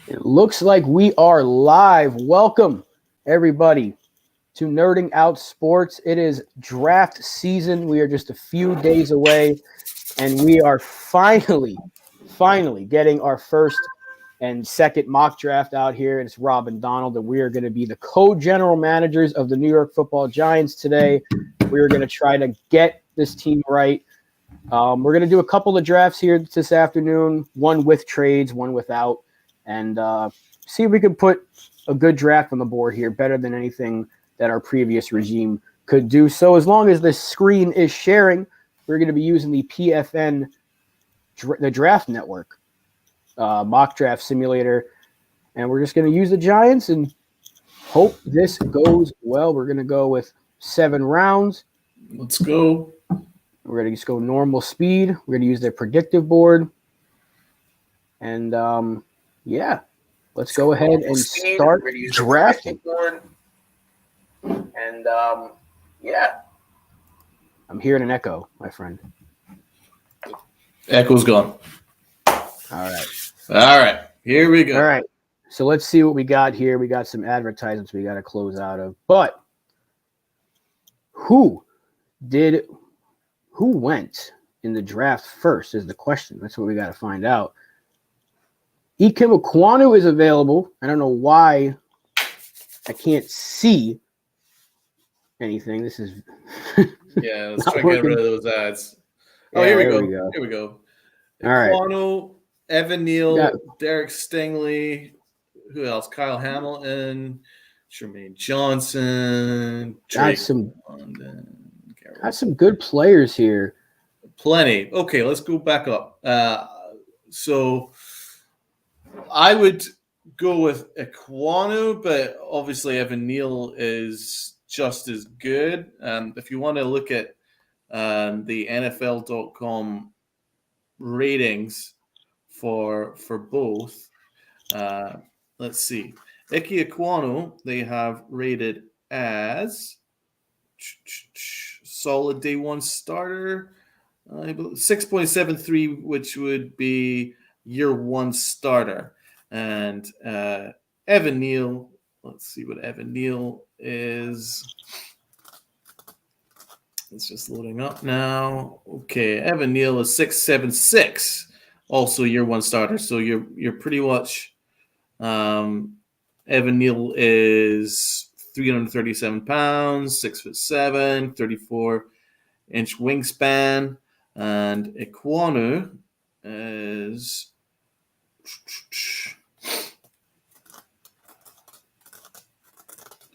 It looks like we are live. Welcome, everybody, to Nerding Out Sports. It is draft season. We are just a few days away, and we are finally getting our first and second mock draft out here. It's Rob and Donald, and we are going to be the co-general managers of the New York Football Giants today. We are going to try to get this team right. We're going to do a couple of drafts here this afternoon, one with trades, one without, and see if we can put a good draft on the board here, better than anything that our previous regime could do. So as long as the screen is sharing, we're going to be using the PFN, the Draft Network mock draft simulator, and we're just going to use the Giants and hope this goes well. We're going to go with 7 rounds. Let's go. We're going to just go normal speed. We're going to use their predictive board. And, yeah, let's go ahead and start drafting. And, yeah. I'm hearing an echo, my friend. Echo's gone. All right. Here we go. All right. So let's see what we got here. We got some advertisements we got to close out of. But who went in the draft first is the question. That's what we got to find out. Ikem Ekwonu is available. I don't know why I can't see anything. This is yeah, let's try to get rid of those ads. Oh, yeah, here we go. Here we go. All right. Ekwonu, Evan Neal, Derek Stingley, who else? Kyle Hamilton, Jermaine Johnson, got some good players here. Plenty. Okay, let's go back up. So I would go with Ekwonu, but obviously Evan Neal is just as good. If you want to look at the NFL.com ratings for both, let's see. Ike Ekwonu, they have rated as solid day one starter, 6.73, which would be year one starter. And Evan Neal, let's see what Evan Neal is. It's just loading up now. Okay, Evan Neal is 6.76, also year one starter. So you're pretty much Evan Neal is 337 pounds, 6'7", 34-inch wingspan, and Ekwonu is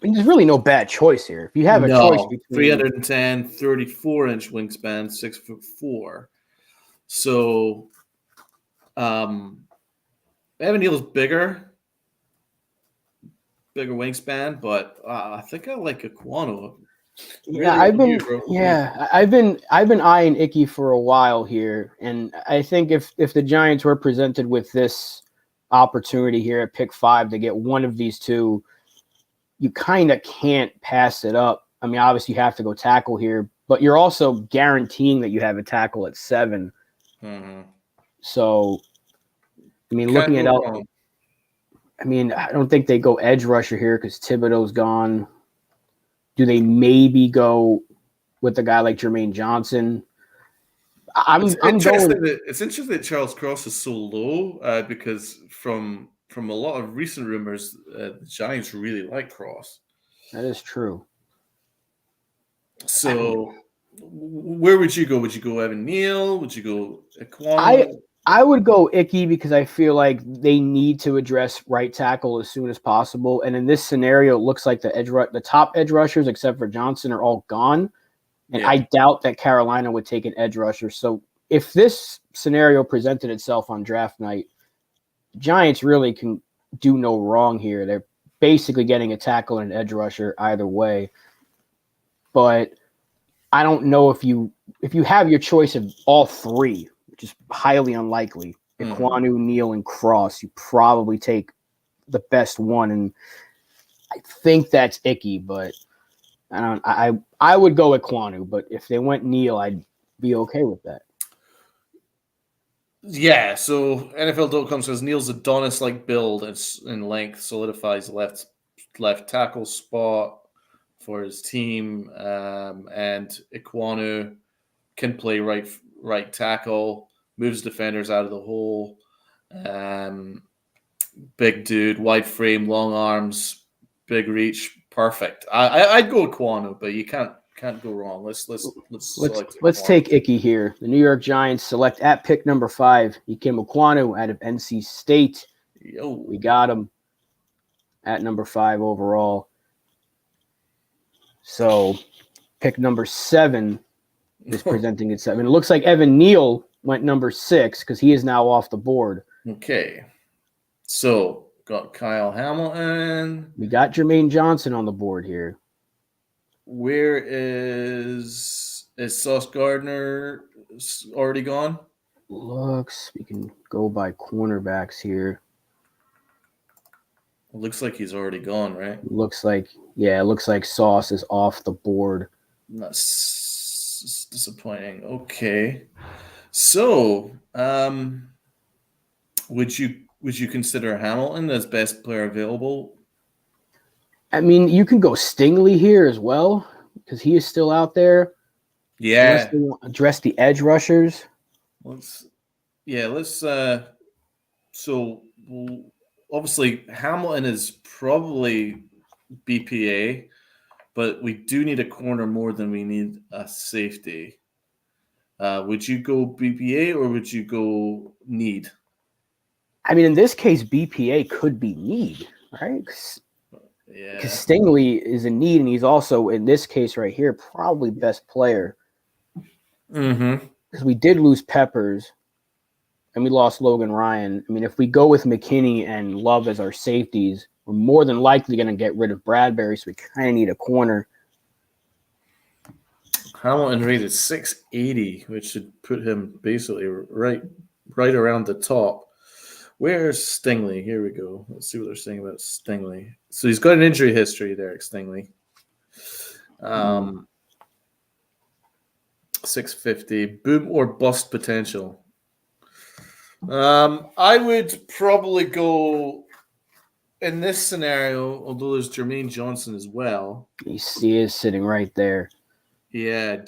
There's really no bad choice here. If you have a choice between 310, 34-inch wingspan, 6'4". So Evan Neal is bigger wingspan, but I think I like Ekwonu. Yeah, I've been eyeing Icky for a while here, and I think if the Giants were presented with this opportunity here at pick 5 to get one of these two, you kind of can't pass it up. I mean, obviously you have to go tackle here, but you're also guaranteeing that you have a tackle at 7. Mm-hmm. So, I mean, looking at out. I mean, I don't think they go edge rusher here because Thibodeau's gone. Do they maybe go with a guy like Jermaine Johnson? It's interesting that Charles Cross is so low because from a lot of recent rumors, the Giants really like Cross. That is true. So, where would you go? Would you go Evan Neal? Would you go Ekwonu? I would go Icky because I feel like they need to address right tackle as soon as possible. And in this scenario, it looks like the top edge rushers, except for Johnson, are all gone. And I doubt that Carolina would take an edge rusher. So if this scenario presented itself on draft night, Giants really can do no wrong here. They're basically getting a tackle and an edge rusher either way. But I don't know if you have your choice of all three, which is highly unlikely. Ekwonu, Neal, and Cross, you probably take the best one, and I think that's Icky, but I would go Ekwonu, but if they went Neal, I'd be okay with that. Yeah, so NFL.com says Neil's Adonis-like build in length solidifies left tackle spot for his team, and Iquanu can play right tackle, moves defenders out of the hole. Big dude, wide frame, long arms, big reach, perfect. I'd go Iquanu, but you can't go wrong. Let's take Icky here. The New York Giants select at pick number 5 Ikem Ekwonu out of NC State. Yo. We got him at number 5 overall. So pick number 7 is presenting itself. And it looks like Evan Neal went number 6 because he is now off the board. Okay. So got Kyle Hamilton. We got Jermaine Johnson on the board here. Where is Sauce Gardner already gone? Looks, we can go by cornerbacks here. It looks like he's already gone, right? It looks like Sauce is off the board. That's disappointing. Okay. So, would you consider Hamilton as best player available? I mean, you can go Stingley here as well because he is still out there. Yeah. Unless they want to address the edge rushers. So obviously Hamilton is probably BPA, but we do need a corner more than we need a safety. Would you go BPA or would you go need? I mean, in this case, BPA could be need, right? Yeah. Because Stingley is in need, and he's also, in this case right here, probably best player. Mm-hmm. Because we did lose Peppers, and we lost Logan Ryan. I mean, if we go with McKinney and Love as our safeties, we're more than likely going to get rid of Bradbury, so we kind of need a corner. Hamilton rated 680, which should put him basically right around the top. Where's Stingley? Here we go. Let's see what they're saying about Stingley. So he's got an injury history there, Stingley. 650. Boom or bust potential. I would probably go in this scenario, although there's Jermaine Johnson as well. He is sitting right there. Yeah.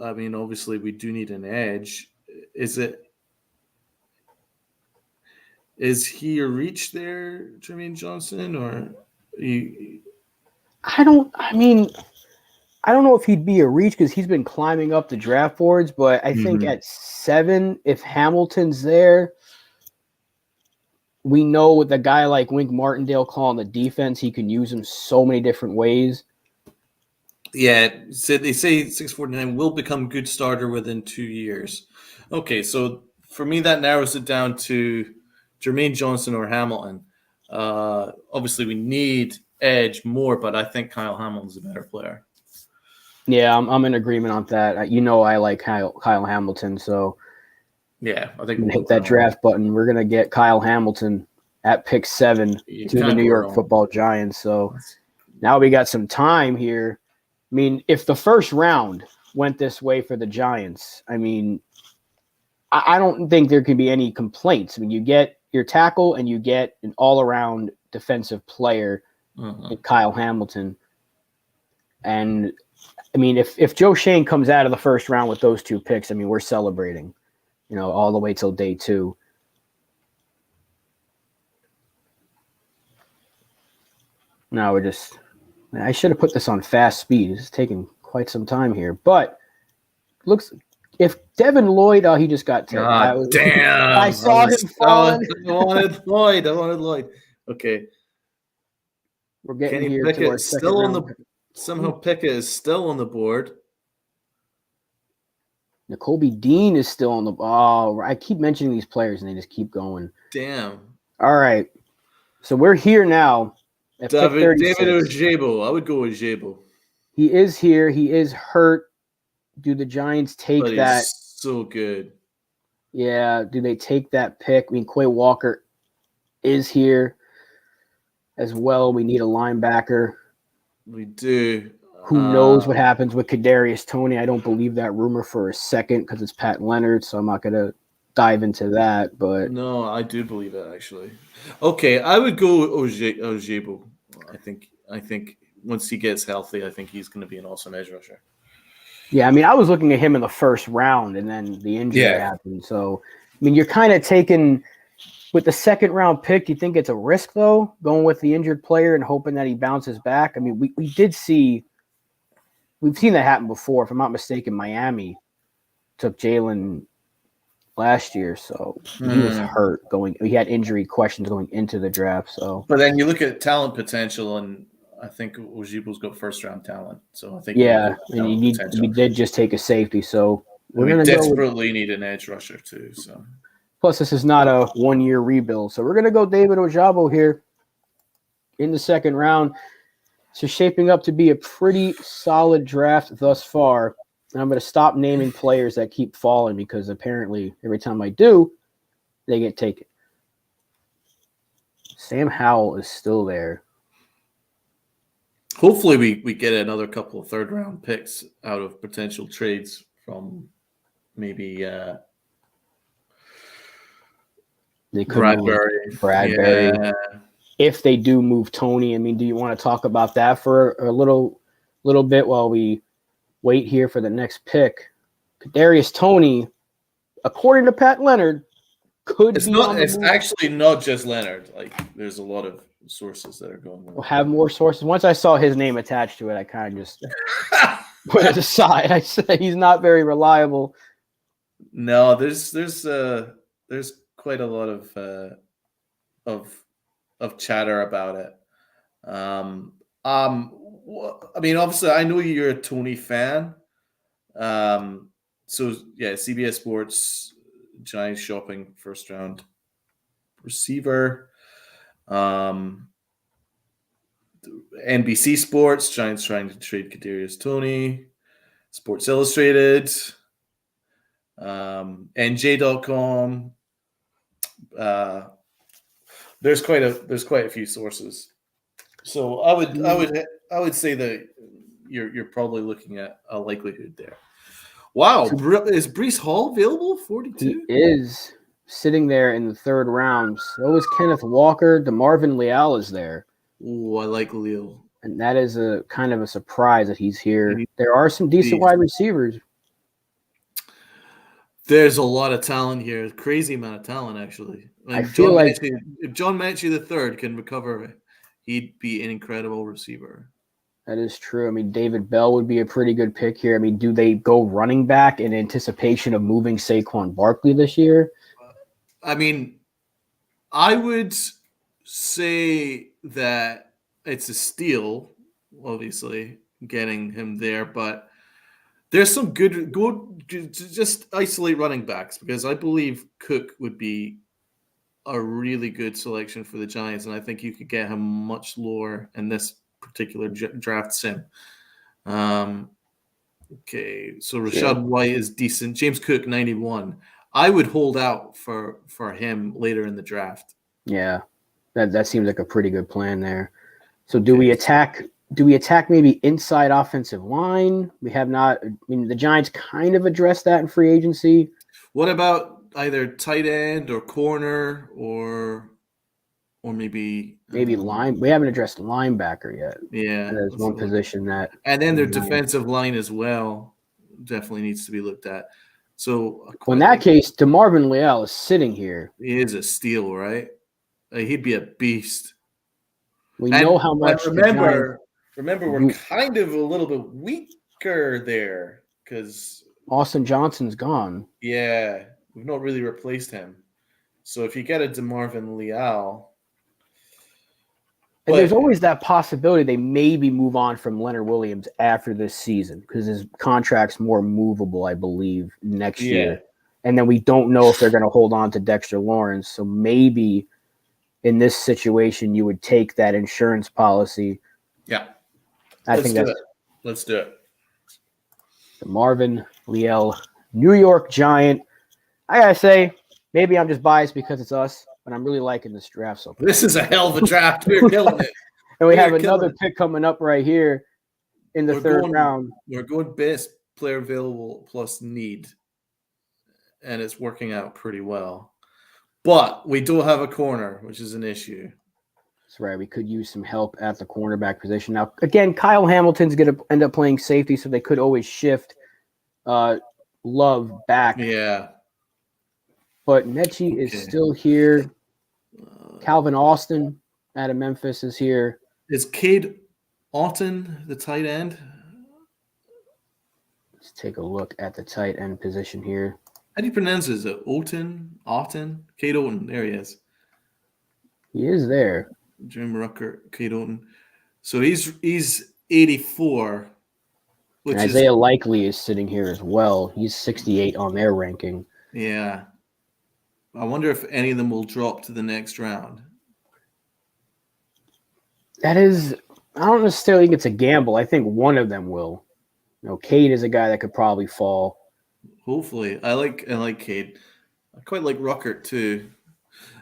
Obviously we do need an edge. Is he a reach there, Jermaine Johnson, or I don't know if he'd be a reach because he's been climbing up the draft boards, but I think at 7, if Hamilton's there, we know with a guy like Wink Martindale calling the defense, he can use him so many different ways. Yeah, so they say 649 will become good starter within 2 years. Okay, so for me that narrows it down to Jermaine Johnson or Hamilton. Obviously, we need edge more, but I think Kyle Hamilton's a better player. Yeah, I'm in agreement on that. I like Kyle Hamilton, so yeah, I think we'll hit that draft button. We're gonna get Kyle Hamilton at pick 7 to the New York Football Giants. So now we got some time here. I mean, if the first round went this way for the Giants, I mean, I don't think there can be any complaints. I mean, you get your tackle and you get an all-around defensive player in Kyle Hamilton. And, I mean, if Joe Shane comes out of the first round with those 2 picks, I mean, we're celebrating, all the way till day 2. Now I should have put this on fast speed. It's taking quite some time here. But looks – if Devin Lloyd, he just got taken. Damn. I saw him falling. I wanted Lloyd. Okay. We're getting Kenny here Pickett to our still on round. Somehow Pickett is still on the board. Nakobe Dean is still on the ball. I keep mentioning these players and they just keep going. Damn. All right. So we're here now at David pick 36. Ojabo. I would go with Ojabo. He is here. He is hurt. Do the Giants take that? So good. Yeah. Do they take that pick? I mean, Quay Walker is here as well. We need a linebacker. We do. Who knows what happens with Kadarius Toney? I don't believe that rumor for a second because it's Pat Leonard, so I'm not going to dive into that, but No, I do believe it actually. Okay, I would go Ojebo. I think once he gets healthy, I think he's going to be an awesome edge rusher. yeah, I mean, I was looking at him in the first round, and then the injury happened. So, I mean, you're kind of taking with the second round pick. You think it's a risk though, going with the injured player and hoping that he bounces back. I mean, we've seen that happen before. If I'm not mistaken, Miami took Jalen last year, so he was hurt going. He had injury questions going into the draft. So, but then you look at talent potential, and I think Ojebo's got first round talent. So I think yeah, and we did just take a safety. So we desperately need an edge rusher too. So plus, this is not a 1 year rebuild. So we're gonna go David Ojabo here in the second round. So shaping up to be a pretty solid draft thus far. And I'm going to stop naming players that keep falling because apparently every time I do, they get taken. Sam Howell is still there. Hopefully we get another couple of third-round picks out of potential trades from maybe Bradbury. Yeah. If they do move Tony, I mean, do you want to talk about that for a little bit while we wait here for the next pick? Kadarius Toney, according to Pat Leonard, It's actually not just Leonard. Like, there's a lot of sources that are going. We'll have more sources. Once I saw his name attached to it, I kind of just put it aside. I said he's not very reliable. No, there's quite a lot of chatter about it. I mean, obviously, I know you're a Tony fan. So yeah, CBS Sports, Giants shopping first round receiver. NBC Sports, Giants trying to trade Kadarius Toney. Sports Illustrated, NJ.com. There's quite a few sources. So I would say that you're probably looking at a likelihood there. Wow, is Breece Hall available? 42. He is sitting there in the third round. So is Kenneth Walker. DeMarvin Leal is there. Oh, I like Leal, and that is a kind of a surprise that he's here. There are some decent wide receivers. There's a lot of talent here. Crazy amount of talent, actually. I feel like if John Mechie III can recover, he'd be an incredible receiver. That is true. I mean, David Bell would be a pretty good pick here. I mean, do they go running back in anticipation of moving Saquon Barkley this year? I mean, I would say that it's a steal, obviously, getting him there, but there's some good just isolate running backs, because I believe Cook would be a really good selection for the Giants, and I think you could get him much lower in this particular draft sim. Okay, so Rashad White is decent. James Cook, 91. I would hold out for him later in the draft. Yeah, that seems like a pretty good plan there. So do we attack maybe inside offensive line? We have not. I mean, the Giants kind of addressed that in free agency. What about either tight end or corner or maybe line? We haven't addressed linebacker yet. Yeah, there's one position that. And then their defensive line as well definitely needs to be looked at. So in that case, DeMarvin Leal is sitting here. He is a steal, right? He'd be a beast. We know how much. Remember, we're kind of a little bit weaker there because Austin Johnson's gone. Yeah, we've not really replaced him. So if you get a DeMarvin Leal. And there's always that possibility they maybe move on from Leonard Williams after this season because his contract's more movable, I believe, next year. And then we don't know if they're going to hold on to Dexter Lawrence. So maybe in this situation, you would take that insurance policy. Yeah. Let's do it. Marvin Leal, New York Giant. I got to say, maybe I'm just biased because it's us. But I'm really liking this draft so far. This is a hell of a draft. We're killing it. And we have another pick coming up right here in the third round. We're going best player available plus need. and it's working out pretty well. But we don't have a corner, which is an issue. That's right. We could use some help at the cornerback position. Now, again, Kyle Hamilton's going to end up playing safety, so they could always shift Love back. Yeah. But Mechie is still here. Calvin Austin out of Memphis is here. Is Cade Otton the tight end? Let's take a look at the tight end position here. How do you pronounce it? Is it Oten? Cade Oten. There he is. He is there. Jim Rucker, Cade Oten. So he's 84. And Isaiah Likely is sitting here as well. He's 68 on their ranking. Yeah. I wonder if any of them will drop to the next round. That is, I don't necessarily think it's a gamble. I think one of them will. Cade is a guy that could probably fall. Hopefully. I like Cade. I quite like Rucker too.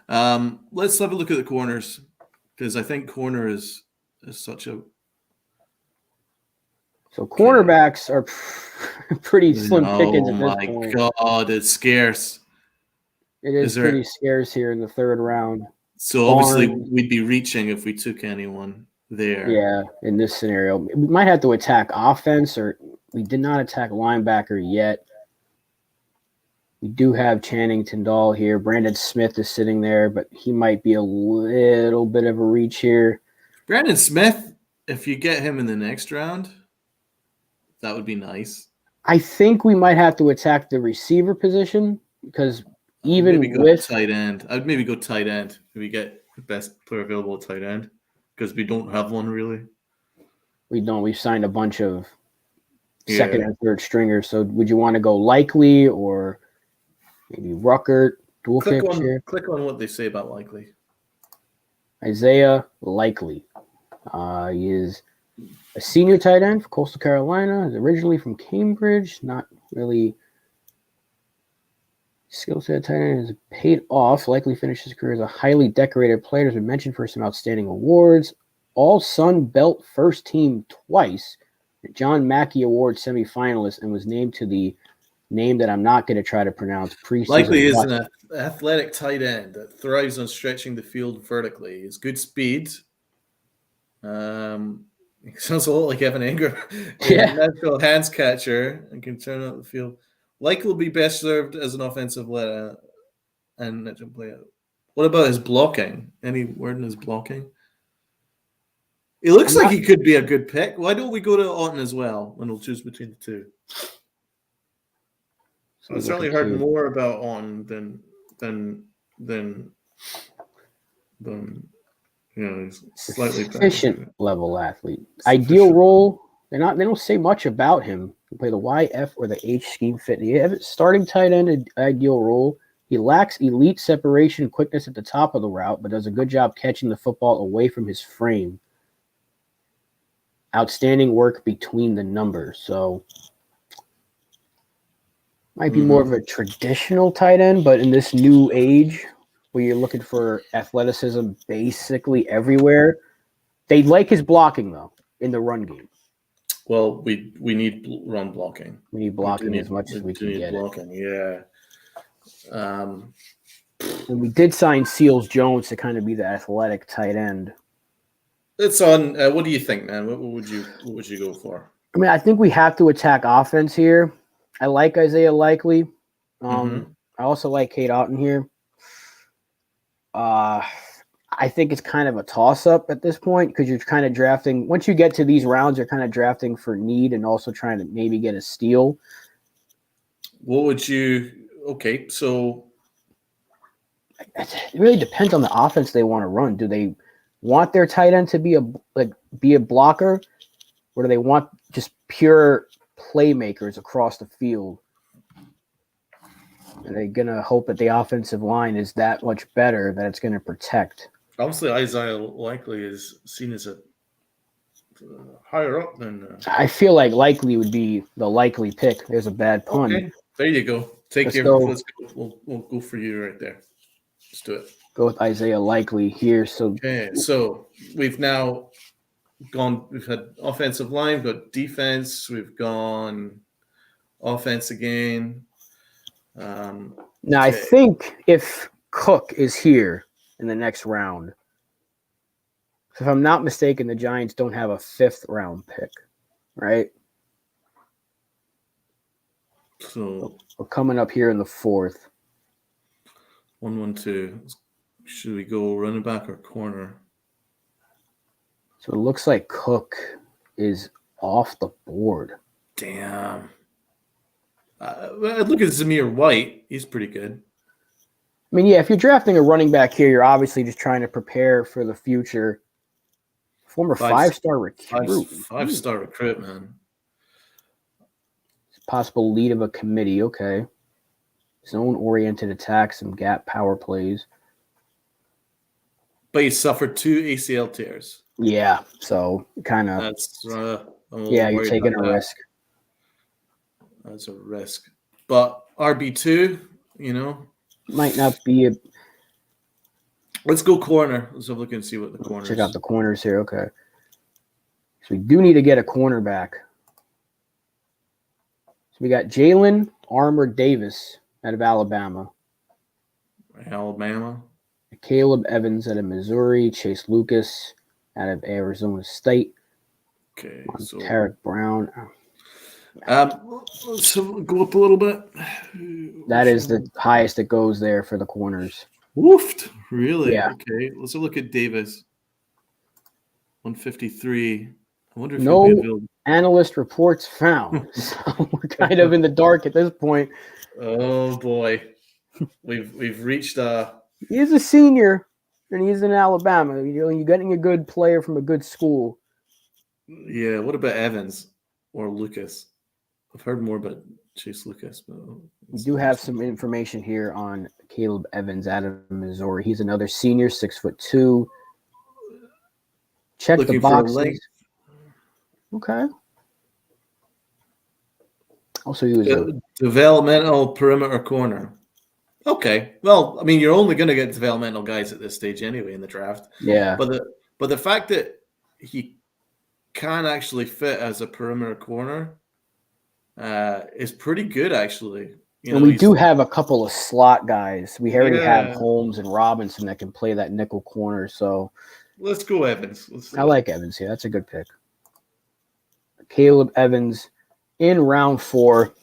Let's have a look at the corners, because I think corner is such a... So cornerbacks are pretty slim pickings at this point. Oh my God, it's scarce. It is pretty scarce here in the third round. So obviously we'd be reaching if we took anyone there. Yeah, in this scenario. We might have to attack offense, or we did not attack linebacker yet. We do have Channing Tindall here. Brandon Smith is sitting there, but he might be a little bit of a reach here. Brandon Smith, if you get him in the next round, that would be nice. I think we might have to attack the receiver position, because even with tight end, I'd maybe go tight end if we get the best player available at tight end, because we don't have one really. We don't. We've signed a bunch of second and third stringers. So would you want to go Likely or maybe Rucker? Click on what they say about Likely. Isaiah Likely. He is a senior tight end for Coastal Carolina. Is originally from Cambridge. Not really skill set tight end, has paid off. Likely finished his career as a highly decorated player. Has been mentioned for some outstanding awards. All Sun Belt first team twice. The John Mackey Award semifinalist, and was named to the name that I'm not going to try to pronounce. Preseason. Likely is an athletic tight end that thrives on stretching the field vertically. He's good speed. He sounds a lot like Evan Ingram. Yeah. Natural hands catcher and can turn out the field. Likely will be best served as an offensive letter and natural player. What about his blocking? Any word in his blocking? It looks like he could be a good pick. Why don't we go to Otton as well, and we'll choose between the two? So I've certainly heard more about Otton than he's slightly efficient level athlete. Ideal role. They don't say much about him. He play the Y, F, or the H scheme fit. He have starting tight end ideal role. He lacks elite separation and quickness at the top of the route, but does a good job catching the football away from his frame. Outstanding work between the numbers. So might be more of a traditional tight end, but in this new age where you're looking for athleticism basically everywhere, they like his blocking though in the run game. Well, we need run blocking. We need blocking as much as we can get blocking. it. Yeah. And we did sign Seals Jones to kind of be the athletic tight end. It's on. What do you think, man? What would you go for? I mean, I think we have to attack offense here. I like Isaiah Likely. I also like Cade Otton here. I think it's kind of a toss-up at this point, because you're kind of drafting. Once you get to these rounds, you're kind of drafting for need and also trying to maybe get a steal. What would you? Okay, so it really depends on the offense they want to run. Do they want their tight end to be a blocker, or do they want just pure playmakers across the field? Are they going to hope that the offensive line is that much better that it's going to protect? Obviously, Isaiah Likely is seen as a higher up than. I feel like Likely would be the likely pick. There's a bad pun. Okay, there you go. Let's go. We'll go for you right there. Let's do it. Go with Isaiah Likely here. So we've now gone. We've had offensive line. We've got defense. We've gone offense again. Now, I think if Cook is here in the next round, if I'm not mistaken, the Giants don't have a 5th round pick, right? So we're coming up here in the 4th. 1-1-2. Should we go running back or corner? So it looks like Cook is off the board. Damn. Look at Zamir White. He's pretty good. I mean, yeah, if you're drafting a running back here, you're obviously just trying to prepare for the future. Former 5-star recruit. 5-star recruit, man. Possible lead of a committee. Okay. Zone-oriented attacks, some gap power plays. But he suffered 2 ACL tears. Yeah, so kind of. That's you're taking a risk. That's a risk. But RB2, might not be a. Let's go corner. Let's have a look and see what the corners. Check out the corners here. Okay. So we do need to get a cornerback. So we got Jalen Armour Davis out of Alabama. Caleb Evans out of Missouri. Chase Lucas out of Arizona State. Okay. So Tarek Brown. So go up a little bit. That is the highest it goes there for the corners. Woofed. Really? Yeah. Okay. Let's have a look at Davis. 153. I wonder if no he'll be available. Analyst reports found. So we're kind of in the dark at this point. Oh boy. We've reached He is a senior and he's in Alabama. You're getting a good player from a good school. Yeah, what about Evans or Lucas? I've heard more about Chase Lucas, but we do have some information here on Caleb Evans out of Missouri. He's another senior, 6'2". Check the boxes. Okay. Also, he was a developmental perimeter corner. Okay. Well, I mean, you're only going to get developmental guys at this stage anyway in the draft. Yeah. But the fact that he can actually fit as a perimeter corner is pretty good, actually. And we do have a couple of slot guys. We already have Holmes and Robinson that can play that nickel corner. So let's go Evans. I like Evans here. That's a good pick. Caleb Evans in round 4.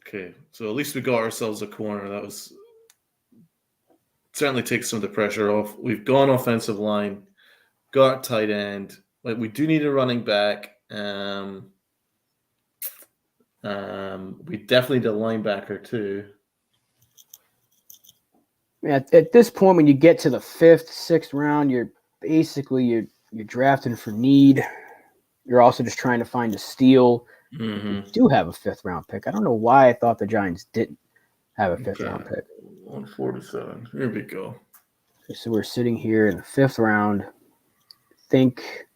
Okay, so at least we got ourselves a corner. That was certainly takes some of the pressure off. We've gone offensive line, got tight end. Like we do need a running back. We definitely need a linebacker too. At this point, when you get to the 5th, 6th round, you're drafting for need. You're also just trying to find a steal. Mm-hmm. You do have a 5th round pick. I don't know why I thought the Giants didn't have a 5th round pick. 147. Here we go. Okay, so we're sitting here in the 5th round. I think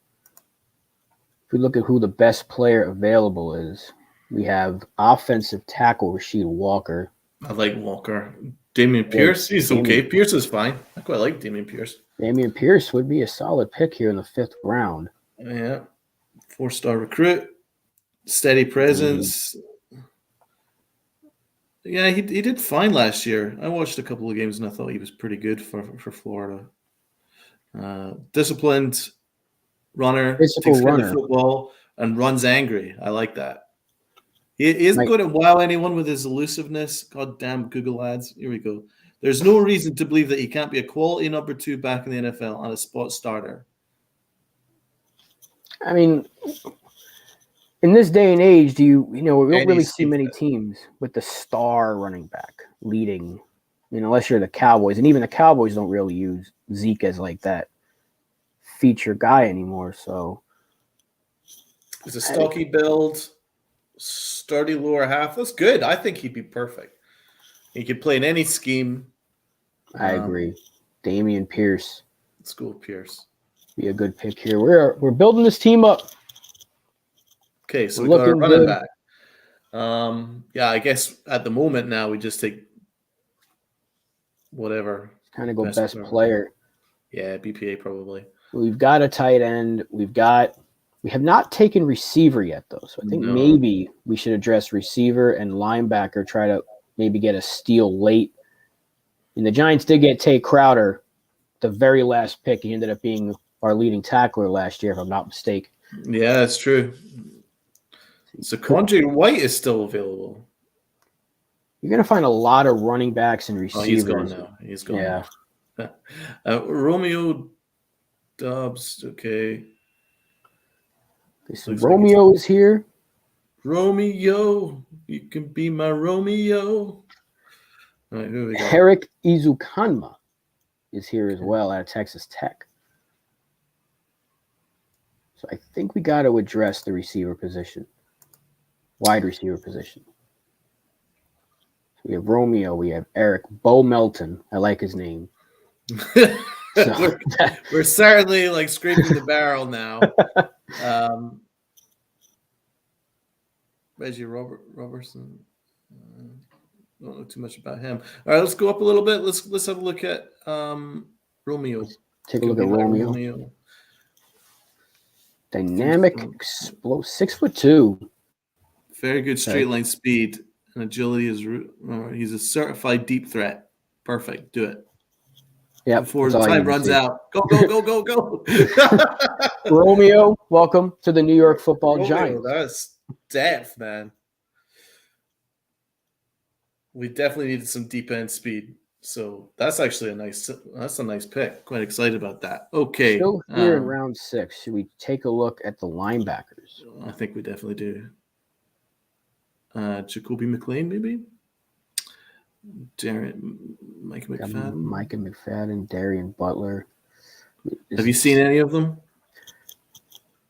if we look at who the best player available is, we have offensive tackle Rashad Walker. I like Walker. Damian Pierce, he's okay. Pierce is fine. I quite like Damian Pierce. Damian Pierce would be a solid pick here in the 5th round. Yeah. 4-star recruit. Steady presence. Mm-hmm. Yeah, he did fine last year. I watched a couple of games and I thought he was pretty good for Florida. Disciplined runner. Physical runner. The football and runs angry. I like that. He isn't going to wow anyone with his elusiveness. God damn Google ads. Here we go. There's no reason to believe that he can't be a quality number 2 back in the NFL and a spot starter. I mean, in this day and age, we don't really see many teams with the star running back leading, unless you're the Cowboys. And even the Cowboys don't really use Zeke as like that feature guy anymore. So it's a stocky build, sturdy lower half. That's good. I think he'd be perfect. He could play in any scheme. I agree. Damian Pierce. Let's go with Pierce. Be a good pick here. We're building this team up. Okay, so we got our running back. I guess at the moment now we just take whatever. Kind of go best player. Yeah, BPA probably. We've got a tight end. We have not taken receiver yet though. So I think maybe we should address receiver and linebacker, try to maybe get a steal late. And the Giants did get Tay Crowder, the very last pick. He ended up being our leading tackler last year, if I'm not mistaken. Yeah, that's true. So Quandre White is still available. You're going to find a lot of running backs and receivers. Oh, he's gone now. He's gone now. Romeo Dobbs, okay. So Romeo is here. Romeo, you can be my Romeo. All right, who we got? Eric Izukanma is here as well out of Texas Tech. So I think we got to address the receiver position, wide receiver position. So we have Romeo, we have Eric, Bo Melton. I like his name. We're certainly like scraping the barrel now. Reggie Robertson. Don't know too much about him. All right, let's go up a little bit. Let's have a look at Romeo. Take a look at Romeo. Dynamic, explosive, 6'2". Very good straight line speed and agility. He's a certified deep threat. Perfect. Do it. Yeah. Before the time runs out. Go, go, go, go, go. Romeo, welcome to the New York Football Giants. That's depth, man. We definitely needed some deep end speed. So that's actually a nice pick. Quite excited about that. Okay. Still here in round 6. Should we take a look at the linebackers? I think we definitely do. Jacoby McLean, maybe? Micah McFadden, Darian Butler. Have you seen any of them?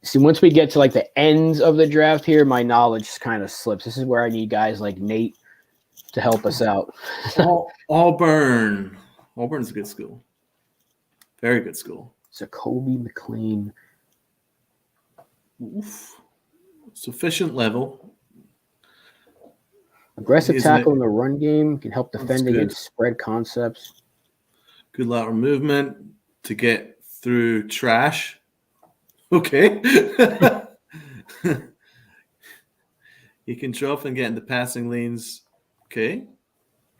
See, once we get to like the ends of the draft here, my knowledge kind of slips. This is where I need guys like Nate to help us out. Auburn. Auburn's a good school. Very good school. Jacoby McLean. Oof. Sufficient level. Aggressive tackle in the run game. Can help defend against spread concepts. Good lateral movement to get through trash. Okay. He can drop and get into passing lanes. Okay.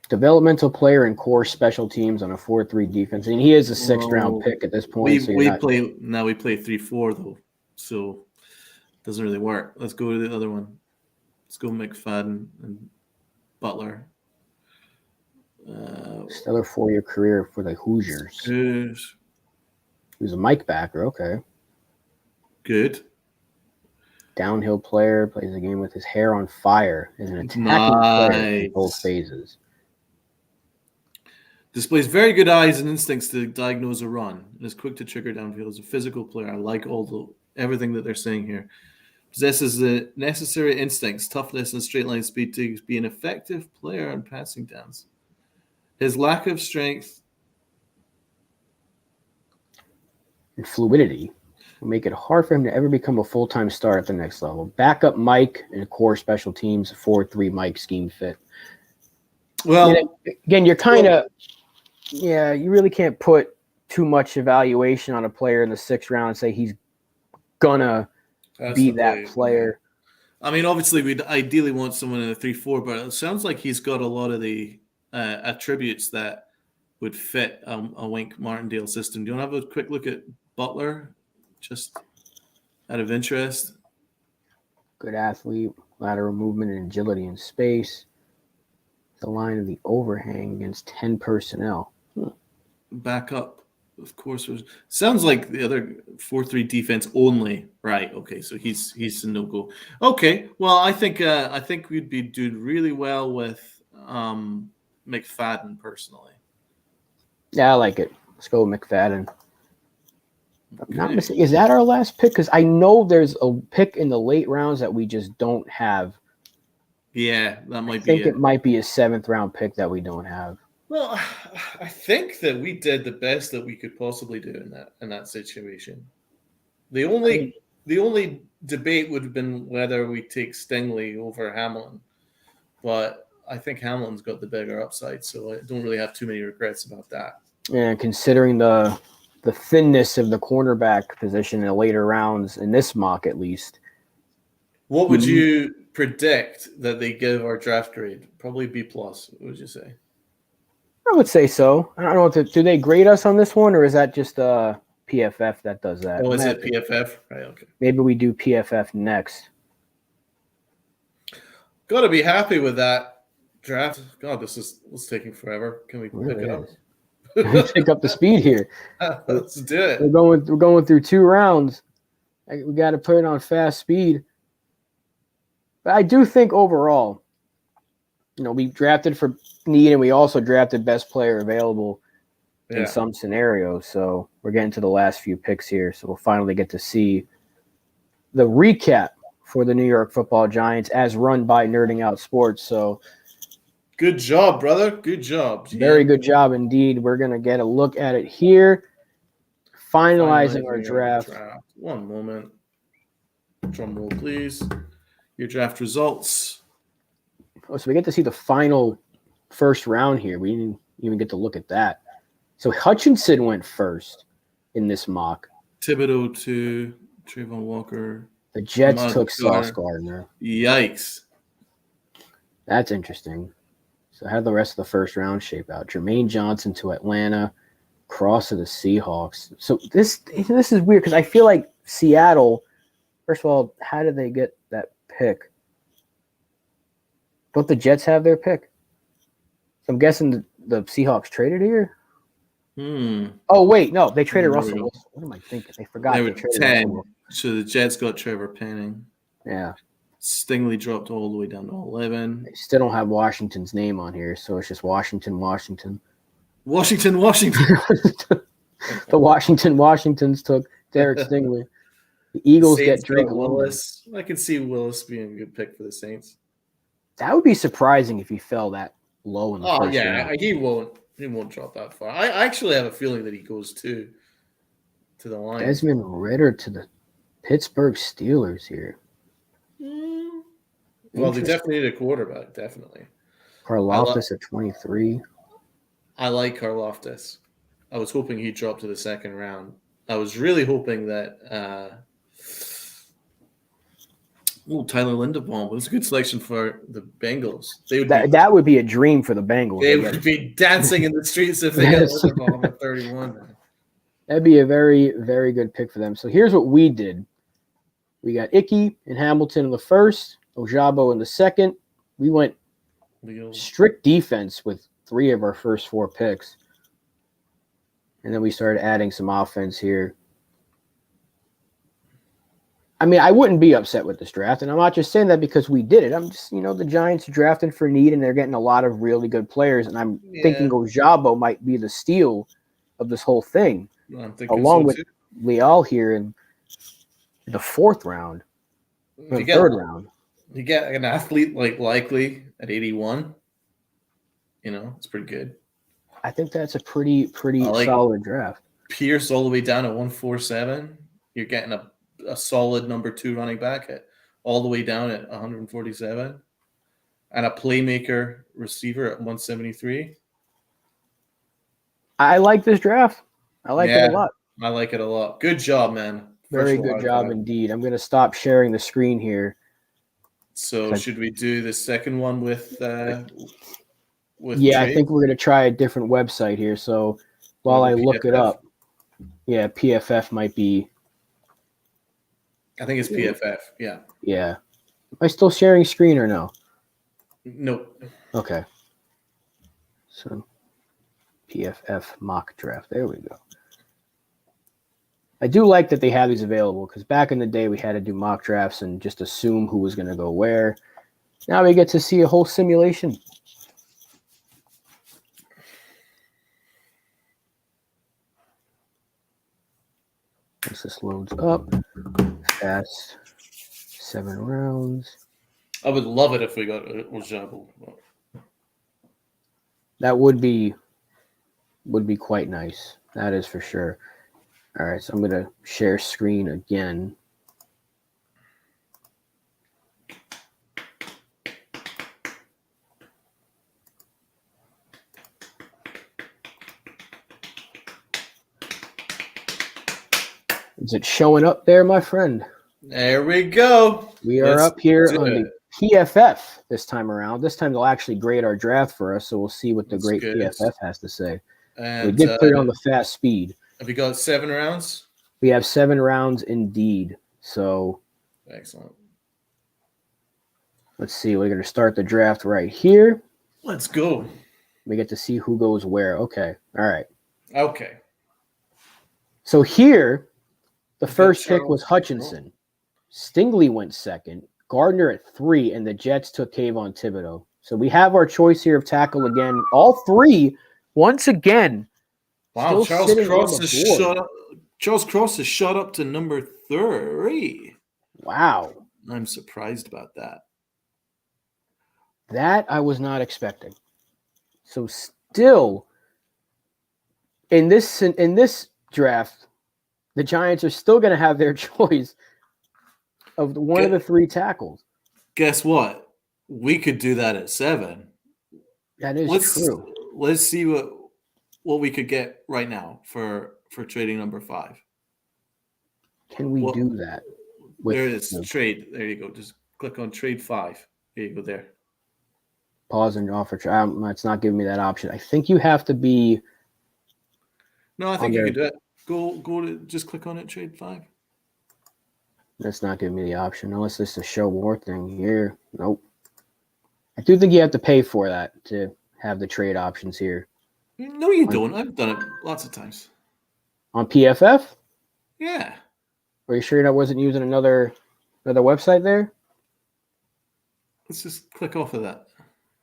Developmental player in core special teams on a 4-3 defense. And he is a 6th round pick at this point. We play 3-4 though. So it doesn't really work. Let's go to the other one. Let's go McFadden and Butler. Stellar 4-year career for the Hoosiers. He was a Mike backer. Okay. Good. Downhill player, plays the game with his hair on fire. Is an attacking player in both phases. Displays very good eyes and instincts to diagnose a run. And is quick to trigger downfield. Is a physical player. I like everything that they're saying here. Possesses the necessary instincts, toughness, and straight line speed to be an effective player on passing downs. His lack of strength and fluidity will make it hard for him to ever become a full-time star at the next level. Backup Mike and core special teams, 4-3 Mike scheme fit. Well, again, you're kind of, you really can't put too much evaluation on a player in the 6th round and say he's gonna be that player. I mean, obviously, we'd ideally want someone in a 3-4, but it sounds like he's got a lot of the attributes that would fit a Wink Martindale system. Do you want to have a quick look at Butler, just out of interest? Good athlete, lateral movement and agility in space. The line of the overhang against 10 personnel. Back up, of course. Sounds like the other 4-3 defense only. Right. Okay. So he's a no-go. Okay. Well, I think we'd be doing really well with McFadden personally. Yeah, I like it. Let's go with McFadden. Okay. Not mistaken. Is that our last pick? Because I know there's a pick in the late rounds that we just don't have. Yeah, that might be. I think it might be a 7th round pick that we don't have. Well, I think that we did the best that we could possibly do in that situation. The only debate would have been whether we take Stingley over Hamilton, but I think Hamilton's got the bigger upside, so I don't really have too many regrets about that. Yeah, considering the thinness of the cornerback position in the later rounds, in this mock at least. What would you predict that they give our draft grade? Probably B+. What would you say? I would say so. I don't know do they grade us on this one, or is that just PFF that does that? Oh, is it PFF? Right, okay. Maybe we do PFF next. Got to be happy with that draft. God, this is taking forever. Can we pick it up? Pick up the speed here. Let's do it. We're going through 2 rounds. We got to put it on fast speed. But I do think overall, we drafted for need, and we also drafted best player available in some scenarios. So we're getting to the last few picks here. So we'll finally get to see the recap for the New York Football Giants as run by Nerding Out Sports. So good job, brother. Good job. Very good job indeed. We're going to get a look at it here. Finalizing our draft. One moment. Drum roll, please. Your draft results. Oh, so we get to see the final first round here. We didn't even get to look at that. So Hutchinson went first in this mock. Thibodeau to Trayvon Walker. The Jets took Sauce Gardner. Yikes. That's interesting. So how did the rest of the first round shape out? Jermaine Johnson to Atlanta. Cross to the Seahawks. So this is weird because I feel like Seattle, first of all, how did they get that pick? Don't the Jets have their pick? So I'm guessing the Seahawks traded here? Oh, wait. No, they traded Russell Wilson. What am I thinking? They forgot they they were traded 10. So the Jets got Trevor Penning. Yeah. Stingley dropped all the way down to 11. They still don't have Washington's name on here, so it's just Washington. Washington. The Washingtons took Derek Stingley. The Eagles Saints get Drake Willis. I can see Willis being a good pick for the Saints. That would be surprising if he fell that low in the first round. He won't drop that far. I actually have a feeling that he goes to the Lions. Desmond Ridder to the Pittsburgh Steelers here. Well, they definitely need a quarterback, definitely. Karlaftis at 23. I like Karlaftis. I was hoping he'd drop to the second round. I was really hoping that Tyler Linderbaum was a good selection for the Bengals. That would be a dream for the Bengals. They would be dancing in the streets if they had Linderbaum at 31. That'd be a very, very good pick for them. So here's what we did. We got Icky and Hamilton in the first, Ojabo in the second. We went strict defense with 3 of our first 4 picks. And then we started adding some offense here. I mean, I wouldn't be upset with this draft, and I'm not just saying that because we did it. I'm just, the Giants drafted for need, and they're getting a lot of really good players, and I'm thinking Ojabo might be the steal of this whole thing, along with Leal here in the 4th round, or 3rd round. You get an athlete like Likely at 81. It's pretty good. I think that's a pretty solid draft. Pierce all the way down at 147. You're getting a solid number 2 running back at all the way down at 147, and a playmaker receiver at 173. I like this draft. I like it a lot. I like it a lot. Good job, man. Very good job indeed. I'm going to stop sharing the screen here. So should we do the second one with Trey? I think we're going to try a different website here. So while I look it up, PFF might be. I think it's PFF. Yeah. Yeah. Am I still sharing screen or no? Nope. Okay. So PFF mock draft. There we go. I do like that they have these available because back in the day we had to do mock drafts and just assume who was going to go where. Now we get to see a whole simulation. Once this loads up, fast 7 rounds. I would love it if we got Ojabo. That would be quite nice. That is for sure. All right, so I'm going to share screen again. Is it showing up there, my friend? There we go. We are up here on the PFF this time around. This time they'll actually grade our draft for us, so we'll see what the That's great good. PFF has to say. And We did put it on the fast speed. Have you got 7 rounds? We have 7 rounds indeed. So excellent. Let's see. We're going to start the draft right here. Let's go. We get to see who goes where. Okay. All right. Okay. So here, the first pick was Hutchinson. Stingley went second. Gardner at 3, and the Jets took Kayvon Thibodeau. So we have our choice here of tackle again. All 3, once again. Wow, Charles Cross is shot up to number 3. Wow. I'm surprised about that. That I was not expecting. So still, in this draft, the Giants are still going to have their choice of one of the 3 tackles. Guess what? We could do that at 7. That is true. Let's see what we could get right now for trading number 5. Can we do that? There it is. Trade. There you go. Just click on trade 5. There you go. There. Pause and offer. It's not giving me that option. I think you have to be. No, I think you can do it. Go to just click on it. Trade 5. That's not giving me the option unless it's a show more thing here. Nope. I do think you have to pay for that to have the trade options here. No, you don't. I've done it lots of times. On PFF? Yeah. Are you sure that wasn't using another website there? Let's just click off of that.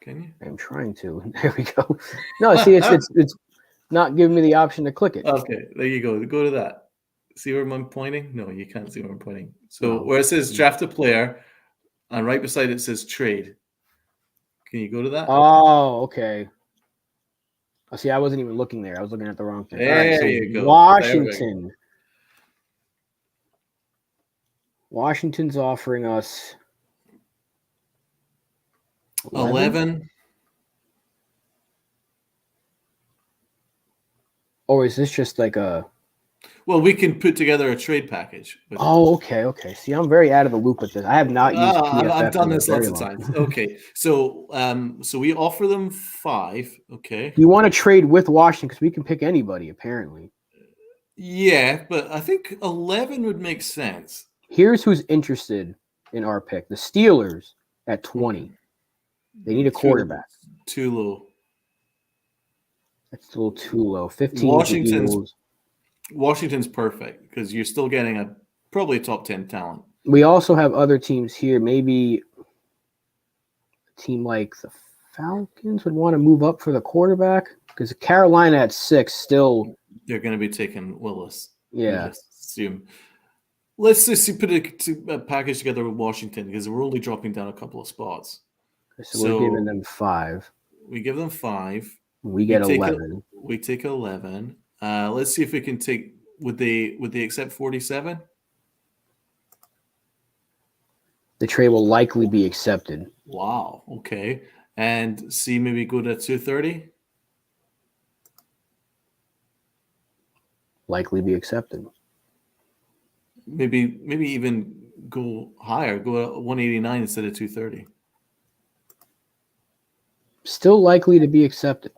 Can you? I'm trying to. There we go. No, see, it's not giving me the option to click it. Okay, there you go. Go to that. See where I'm pointing? No, you can't see where I'm pointing. So where it says draft a player, and right beside it says trade. Can you go to that? Oh, okay. Oh, see, I wasn't even looking there. I was looking at the wrong thing. There you go. Washington. Washington's offering us 11. Or is this just like a... Well, we can put together a trade package. Okay. See, I'm very out of the loop with this. I have not used PFF. I've done this lots of times. Okay, so we offer them 5. Okay. You want to trade with Washington because we can pick anybody, apparently. Yeah, but I think 11 would make sense. Here's who's interested in our pick. The Steelers at 20. They need a quarterback. Too low. That's a little too low. 15. Washington's perfect because you're still getting probably a top 10 talent. We also have other teams here. Maybe a team like the Falcons would want to move up for the quarterback because Carolina at 6 still. They're going to be taking Willis. Yeah. Assume. Let's just put a package together with Washington because we're only dropping down a couple of spots. So we're giving them 5. We give them 5. We get 11. We take 11. Let's see if we can take. Would they accept 47? The trade will likely be accepted. Wow. Okay. And see, maybe go to 230. Likely be accepted. Maybe even go higher. Go to 189 instead of 230. Still likely to be accepted.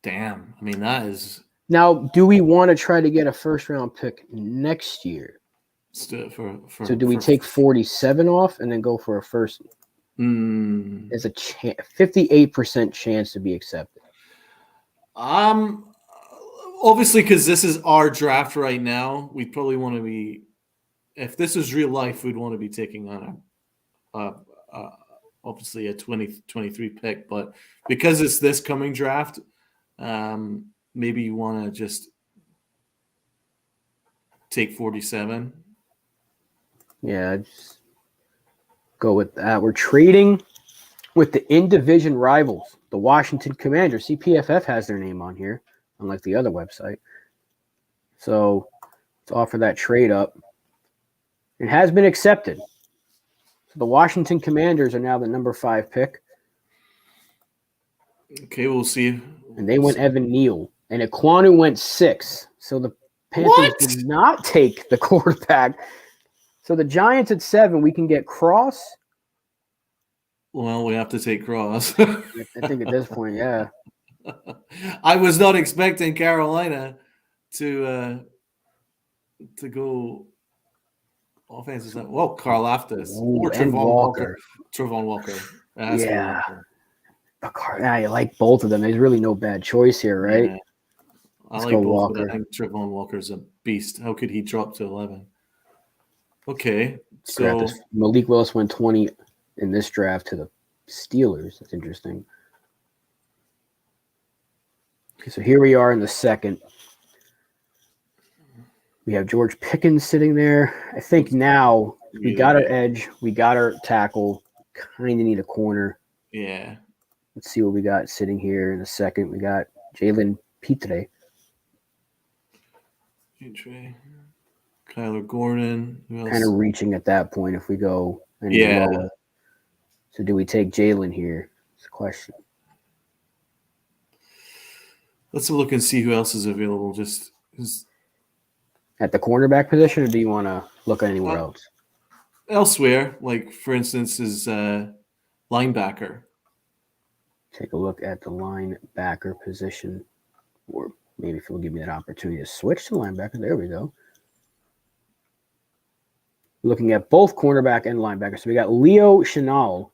Damn. I mean, that is. Now, do we want to try to get a first-round pick next year? So do we take 47 off and then go for a first? There's a 58% chance to be accepted. Obviously, because this is our draft right now, we'd probably want to be. If this was real life, we'd want to be taking on obviously a 2023 pick. But because it's this coming draft, maybe you want to just take 47. Yeah, just go with that. We're trading with the in-division rivals, the Washington Commanders. PFF has their name on here, unlike the other website. So let's offer that trade up. It has been accepted. So the Washington Commanders are now the number 5 pick. Okay, we'll see. And they went Evan Neal. And Ekwonu went 6. So the Panthers did not take the quarterback. So the Giants at 7, we can get Cross Well, we have to take Cross. I think at this point, yeah. I was not expecting Carolina to go offenses. Well, Carl Aftis or and Trayvon Walker. Trayvon Walker. Yeah. Yeah, you like both of them. There's really no bad choice here, right? Yeah. I Let's like go both, Walker. but I think Trayvon Walker's a beast. How could he drop to 11? Okay, so Malik Willis went 20 in this draft to the Steelers. That's interesting. Okay, so here we are in the second. We have George Pickens sitting there. I think now we got our edge. We got our tackle. Kind of need a corner. Yeah. Let's see what we got sitting here in the second. We got Jalen Peach. Kyler Gordon. Kind of reaching at that point if we go any lower. So do we take Jalen here? It's a question. Let's look and see who else is available. Just at the cornerback position, or do you want to look anywhere else? Elsewhere, like for instance, is linebacker. Take a look at the linebacker position, or maybe if you'll give me that opportunity to switch to linebacker. There we go. Looking at both cornerback and linebacker. So we got Leo Chenal.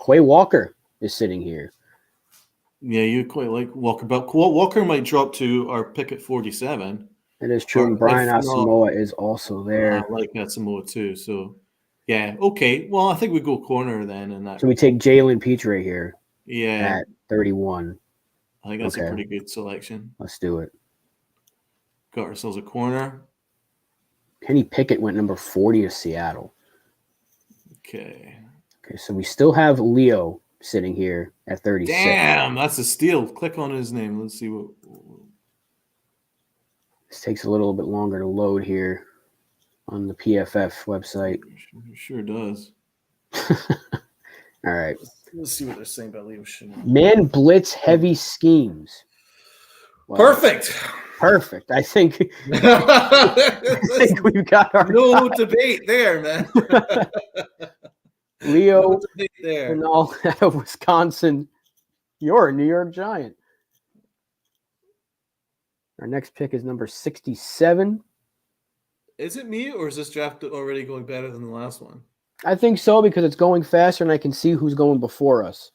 Quay Walker is sitting here. Yeah, you quite like Walker, but Walker might drop to our pick at 47. That is true. And Brian Asamoah is also there. I like Asamoah too. So, yeah, okay. Well, I think we go corner then. And that. So we take Jalen Peach right here. Yeah. At 31. I think that's a pretty good selection. Let's do it. Got ourselves a corner. Kenny Pickett went number 40 to Seattle. Okay, so we still have Leo sitting here at 36. Damn, that's a steal. Click on his name. Let's see what. This takes a little bit longer to load here on the PFF website. It sure does. All right. Let's see what they're saying about Leo Chenal. Man blitz heavy schemes. Wow. Perfect. I think we've got our debate there, man. Leo Chenal out of Wisconsin. You're a New York Giant. Our next pick is number 67. Is it me, or is this draft already going better than the last one? I think so, because it's going faster and I can see who's going before us.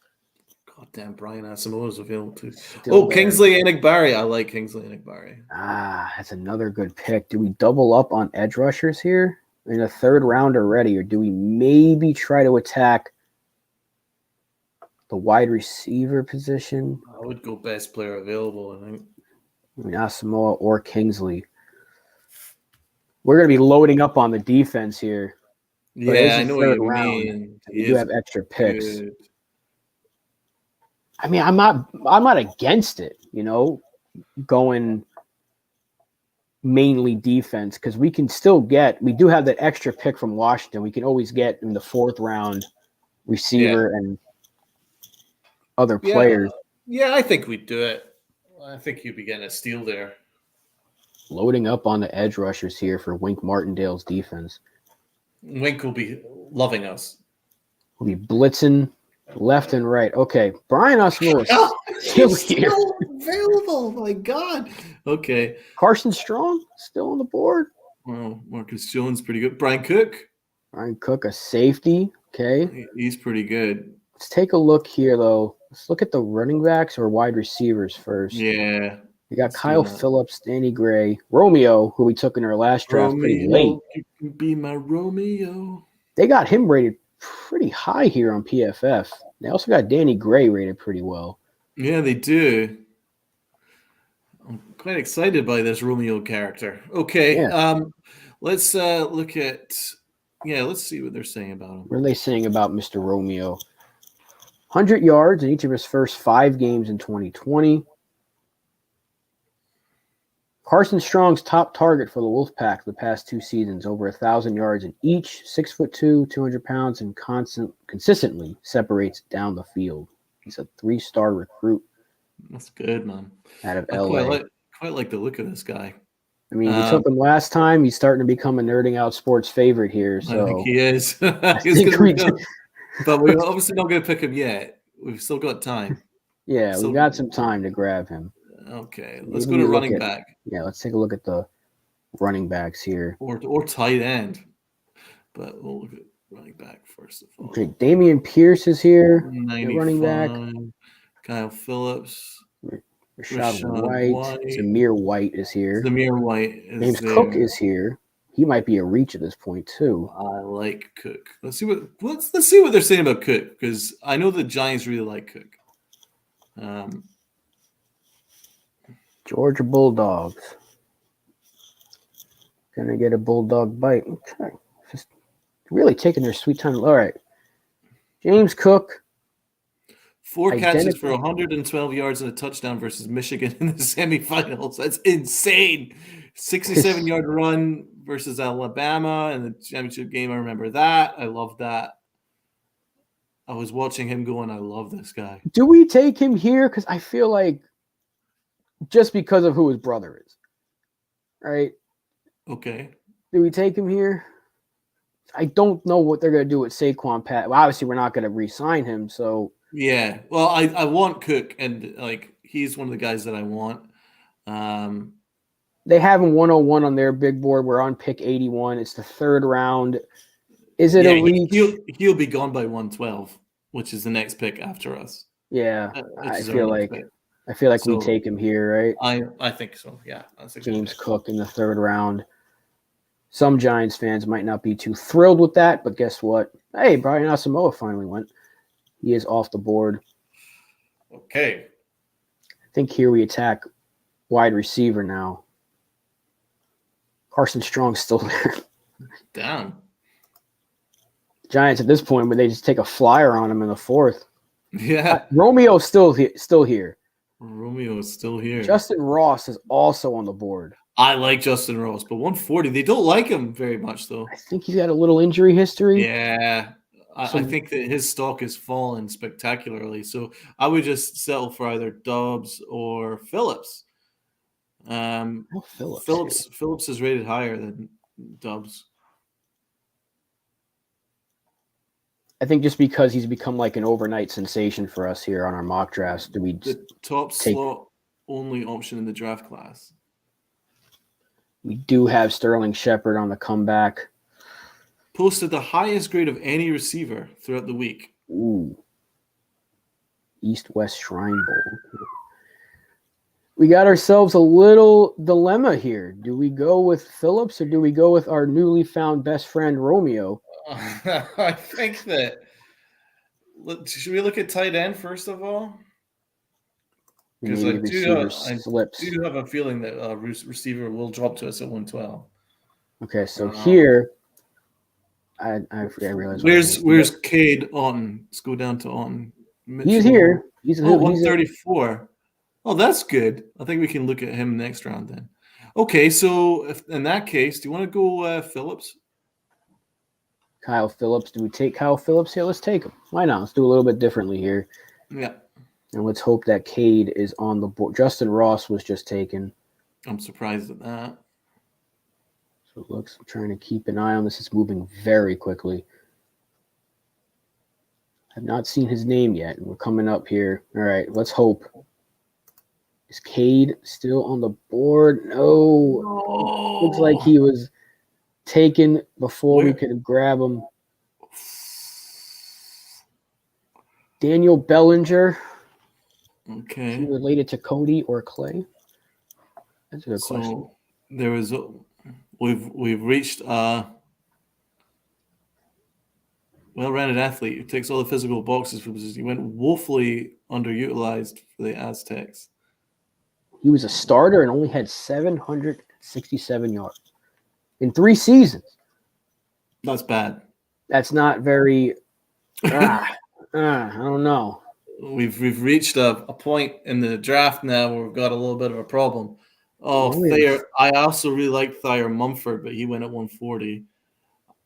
God damn, Brian Asamoah is available too. Kingsley Enagbare. I like Kingsley Enagbare. That's another good pick. Do we double up on edge rushers here in a third round already, or do we maybe try to attack the wide receiver position? I would go best player available, I think. Asamoah or Kingsley. We're going to be loading up on the defense here. Yeah, I know what you mean. You do have extra picks. Good. I mean, I'm not against it, going mainly defense, because we can still we do have that extra pick from Washington. We can always get in the fourth round receiver and other players. Yeah, I think we'd do it. I think you'd be getting a steal there. Loading up on the edge rushers here for Wink Martindale's defense. Wink will be loving us. We'll be blitzing left and right. Okay, Brian Asamoah is still available. My God. Okay. Carson Strong still on the board. Well, Marcus Jones pretty good. Brian Cook, a safety. Okay, he's pretty good. Let's take a look here, though. Let's look at the running backs or wide receivers first. Yeah. We got Kyle Phillips, Danny Gray, Romeo, who we took in our last draft pretty late. You can be my Romeo. They got him rated pretty high here on PFF. They also got Danny Gray rated pretty well. Yeah, they do. I'm quite excited by this Romeo character. Okay, let's look at let's see what they're saying about him. What are they saying about Mr. Romeo? 100 yards in each of his first 5 games in 2020. Carson Strong's top target for the Wolfpack the past 2 seasons, over 1,000 yards in each, 6'2", 200 pounds, and consistently separates down the field. He's a 3-star recruit. That's good, man. Out of LA. Quite like the look of this guy. I mean, we took him last time. He's starting to become a Nerding Out Sports favorite here. So I think he is. But we're obviously not going to pick him yet. We've still got time. Yeah, we got some time to grab him. Okay, let's Maybe go to we look running at- back Yeah, let's take a look at the running backs here. or tight end. But we'll look at running back first of all. Okay, Damian Pierce is here. The 95. running back. Kyle Phillips. Rashad Rashad White. Zamir White is here. Zamir White is James there. Cook is here. He might be a reach at this point too. I like Cook. Let's see what they're saying about Cook, because I know the Giants really like Cook. Georgia Bulldogs. Gonna get a Bulldog bite. Okay. Just really taking their sweet time. All right. James Cook. 4 catches for 112 yards and a touchdown versus Michigan in the semifinals. That's insane. 67-yard run versus Alabama in the championship game. I remember that. I love that. I was watching him going, I love this guy. Do we take him here? Because I feel like just because of who his brother is. Right? Okay. Do we take him here? I don't know what they're going to do with Saquon Pat. Well, obviously, we're not going to re-sign him, so... Yeah. Well, I want Cook, and he's one of the guys that I want. They have him 101 on their big board. We're on pick 81. It's the third round. Is it a reach? He'll be gone by 112, which is the next pick after us. Yeah, I feel like So, we take him here, right? I think so. Yeah, that's a James good pick. Cook in the third round. Some Giants fans might not be too thrilled with that, but guess what? Hey, Brian Asamoah finally went. He is off the board. Okay. I think here we attack wide receiver now. Carson Strong's still there. Down. Giants at this point, but they just take a flyer on him in the fourth. Yeah. Romeo's still here. Romeo is still here. Justin Ross is also on the board. I like Justin Ross, but 140, they don't like him very much, though. I think he's got a little injury history. Yeah. I think that his stock has fallen spectacularly. So I would just settle for either Dobbs or Phillips. Phillips is rated higher than Dobbs. I think just because he's become like an overnight sensation for us here on our mock drafts, do we just the top slot only option in the draft class? We do have Sterling Shepard on the comeback. Posted the highest grade of any receiver throughout the week. Ooh. East-West Shrine Bowl. We got ourselves a little dilemma here. Do we go with Phillips or do we go with our newly found best friend Romeo? I think that. Should we look at tight end first of all? Because I do have a feeling that receiver will drop to us at 112. Okay, so here, I realize. Where's Cade Otten? Let's go down to Otten. He's here. He's 134. Oh, that's good. I think we can look at him next round then. Okay, so in that case, do you want to go Phillips? Kyle Phillips. Do we take Kyle Phillips here? Let's take him. Why not? Let's do a little bit differently here. Yeah. And let's hope that Cade is on the board. Justin Ross was just taken. I'm surprised at that. So it looks, I'm trying to keep an eye on this. It's moving very quickly. I've not seen his name yet. We're coming up here. All right, let's hope. Is Cade still on the board? No. Looks like he was taken before we could grab him. Daniel Bellinger. Okay. Is he related to Cody or Clay? That's a good question. There is we've reached well-rounded athlete who ticks all the physical boxes for position. He went woefully underutilized for the Aztecs. He was a starter and only had 767 yards in 3 seasons. That's bad. That's not very. I don't know. We've reached a point in the draft now where we've got a little bit of a problem. I also really like Thayer Mumford, but he went at 140.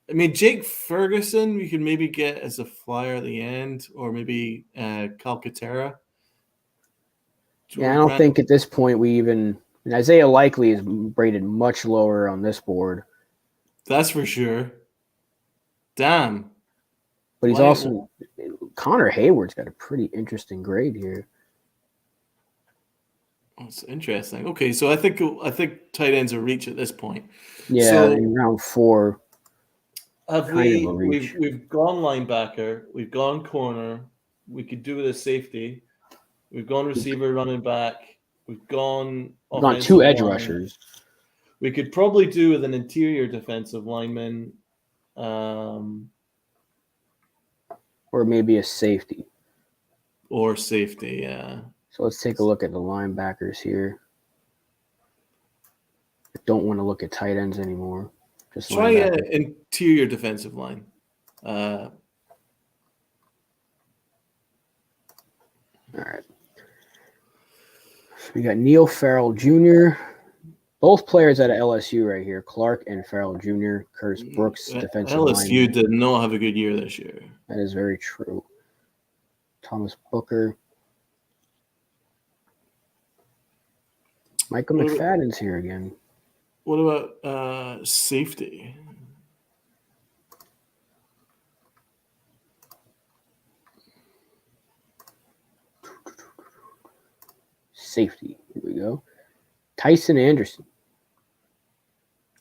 I mean, Jake Ferguson, we could maybe get as a flyer at the end, or maybe Calcaterra. Yeah, I don't think at this point we even – Isaiah Likely is rated much lower on this board. That's for sure. Damn. But he's also Connor Hayward's got a pretty interesting grade here. That's interesting. Okay, so I think tight ends are reach at this point. Yeah, so, in round 4. We've gone linebacker, we've gone corner, we could do with a safety, we've gone receiver, running back, we've gone 2 edge rushers. We could probably do with an interior defensive lineman, or maybe a safety. Or safety, yeah. So let's take a look at the linebackers here. I don't want to look at tight ends anymore. Just try an interior defensive line. All right. So we got Neil Farrell Jr., both players out of LSU right here, Clark and Farrell Jr., Curtis Brooks, defensive LSU lineman. Did not have a good year this year. That is very true. Thomas Booker. Michael McFadden's here again. What about safety? Safety. Here we go. Tyson Anderson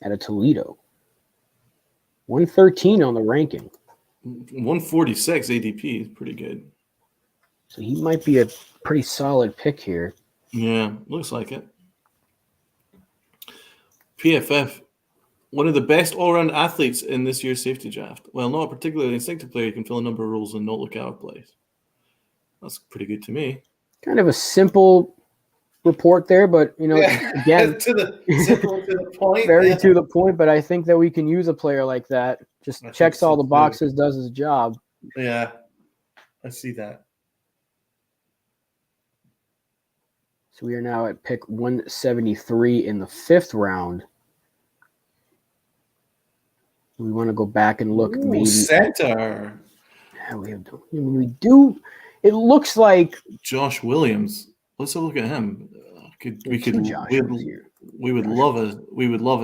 out of Toledo. 113 on the ranking. 146 ADP is pretty good. So he might be a pretty solid pick here. Yeah, looks like it. PFF, one of the best all-around athletes in this year's safety draft. Well, not a particularly instinctive player who can fill a number of roles and not look out of place. That's pretty good to me. Kind of a simple report there, but again, to the point. Very to the point, but I think that we can use a player like that. Just checks all the boxes, does his job. Yeah, I see that. So we are now at pick 173 in the 5th round. We want to go back and look. Maybe center. Yeah, we do. It looks like Josh Williams. Let's have a look at him. We would love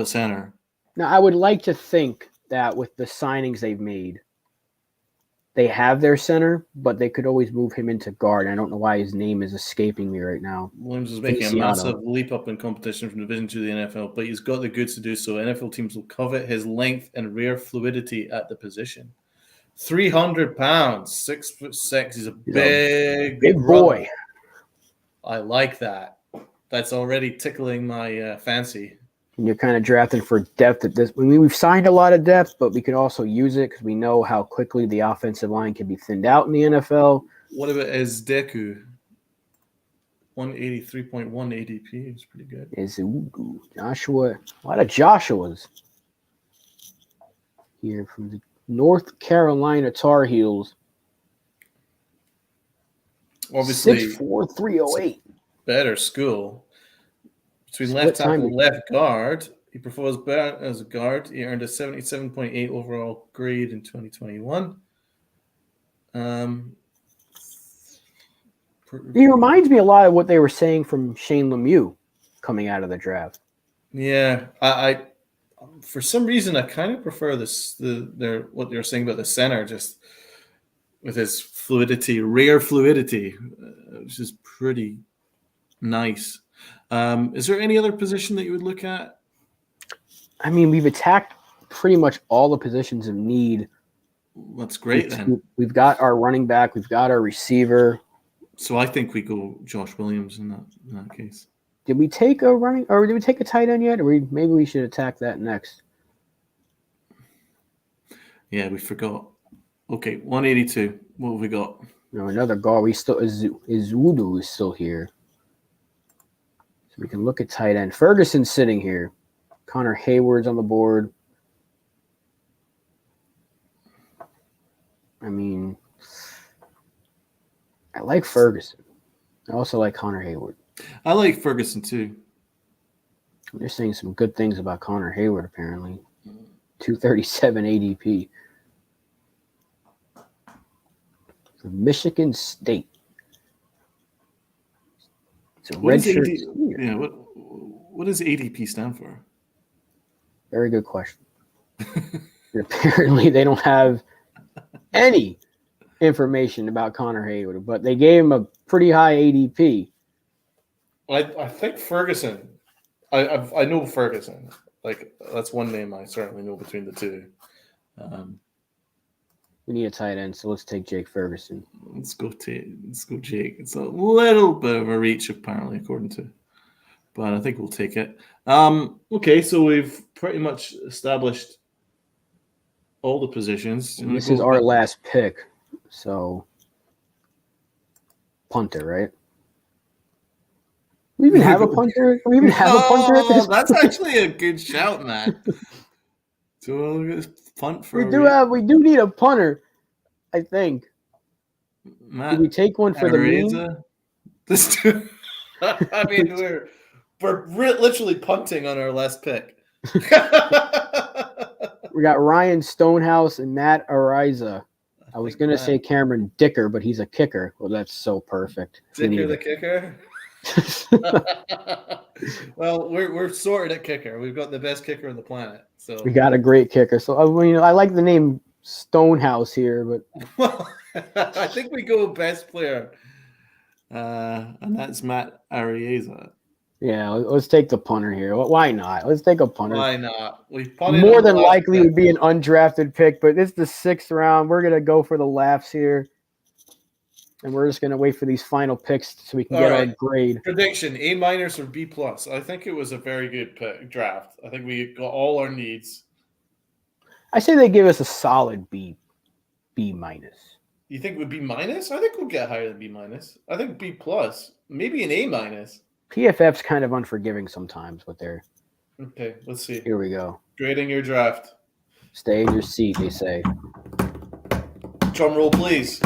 a center. Now, I would like to think that with the signings they've made, they have their center, but they could always move him into guard. I don't know why his name is escaping me right now. Williams is making a massive leap up in competition from Division 2 to the NFL, but he's got the goods to do so. NFL teams will covet his length and rare fluidity at the position. 300 pounds, 6'6". He's a big boy. I like that. That's already tickling my fancy. And you're kind of drafting for depth at this. I mean, we've signed a lot of depth, but we can also use it because we know how quickly the offensive line can be thinned out in the NFL. What about Ezdeku? 183.1 ADP is pretty good. Joshua. A lot of Joshuas here from the North Carolina Tar Heels. Obviously, 6'4", 308. Better school. Between left tackle and left guard, he performs better as a guard. He earned a 77.8 overall grade in 2021. He reminds me a lot of what they were saying from Shane Lemieux coming out of the draft. Yeah, I for some reason I kind of prefer what they're saying about the center, just with his fluidity, rare fluidity, which is pretty nice. Is there any other position that you would look at? I mean, we've attacked pretty much all the positions of need. That's great. Then we've got our running back, we've got our receiver. So I think we go Josh Williams in that case. Did we take a tight end yet? Or maybe we should attack that next. Yeah, we forgot. Okay, 182. What have we got? No, another guard. Izudu is still here. So we can look at tight end. Ferguson's sitting here. Connor Hayward's on the board. I mean, I like Ferguson. I also like Connor Hayward. I like Ferguson too. They're saying some good things about Connor Hayward, apparently. 237 ADP. From Michigan State. It's a red shirt. Yeah, what does ADP stand for? Very good question. Apparently, they don't have any information about Connor Hayward, but they gave him a pretty high ADP. I think Ferguson. I know Ferguson. Like, that's one name I certainly know between the two. We need a tight end, so let's take Jake Ferguson. Let's go Jake. It's a little bit of a reach, apparently, according to, but I think we'll take it. Okay, so we've pretty much established all the positions. And this is our last pick, so punter, right? We even have a punter. We even have a punter at this. That's actually a good shout, man. So punt for we do need a punter, I think. Matt, do we take one for the meme? I mean, we're literally punting on our last pick. We got Ryan Stonehouse and Matt Ariza. I was going to say Cameron Dicker, but he's a kicker. Well, that's so perfect. Dicker the kicker? Well, we're sorted at kicker. We've got the best kicker on the planet. So we got a great kicker. So I like the name Stonehouse here, but well, I think we go best player, and that's Matt Ariza. Yeah, let's take the punter here. Why not? Let's take a punter. Why not? More than likely would be an undrafted pick, but it's the 6th round. We're gonna go for the laughs here. And we're just going to wait for these final picks so we can get our grade. Prediction, A- or B+. I think it was a very good draft. I think we got all our needs. I say they give us a solid B-. You think it would B-? I think we'll get higher than B-. I think B+, maybe an A-. PFF's kind of unforgiving sometimes with their... Okay, let's see. Here we go. Grading your draft. Stay in your seat, they say. Drum roll, please.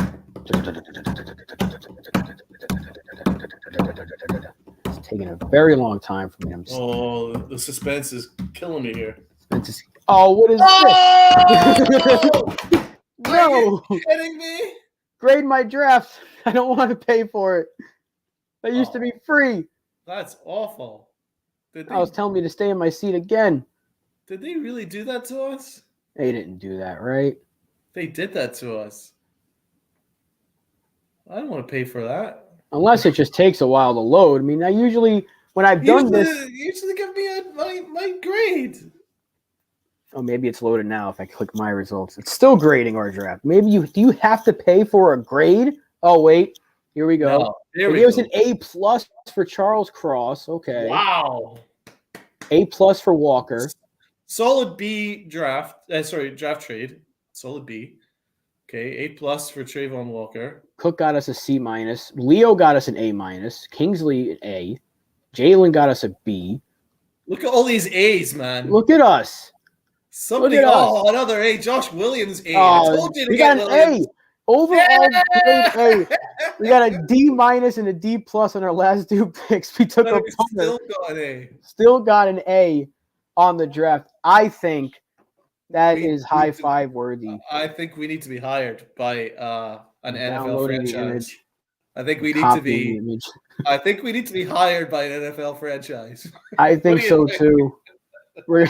It's taking a very long time for me. The suspense is killing me here. What is this? No! Are you kidding me? Grade my draft. I don't want to pay for it. That used to be free. That's awful. I was telling me to stay in my seat again. Did they really do that to us? They didn't do that, right? They did that to us. I don't want to pay for that. Unless it just takes a while to load. I mean, when I've done this... Usually give me my grade. Oh, maybe it's loaded now if I click my results. It's still grading our draft. Maybe do you have to pay for a grade? Oh, wait. Here we go. No, it gives an A+ for Charles Cross. Okay. Wow. A+ for Walker. Solid B draft. Draft trade. Solid B. Okay, A+ for Trayvon Walker. Cook got us a C-. Leo got us an A-. Kingsley an A. Jalen got us a B. Look at all these A's, man. Look at us. Another A. Josh Williams A. I told you to get an Williams. A. Overall grade A. We got a D- and a D+ on our last 2 picks. We took a punter. Still got an A. Still got an A on the draft. I think that is high five worthy. I think we need to be hired by an NFL franchise. I think we need to be hired by an NFL franchise. I think so too. We're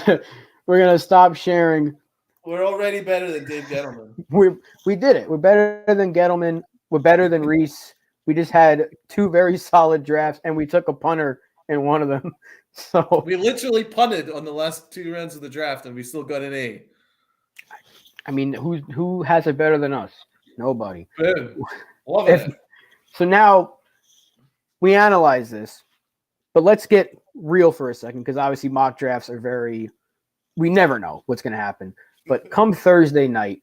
gonna stop sharing. We're already better than Dave Gettleman. We did it. We're better than Gettleman. We're better than Reese. We just had 2 very solid drafts, and we took a punter in one of them. So we literally punted on the last 2 rounds of the draft, and we still got an A. I mean, who has it better than us? Nobody. Boom. Love it. So now we analyze this, but let's get real for a second, because obviously mock drafts are we never know what's going to happen. But come Thursday night,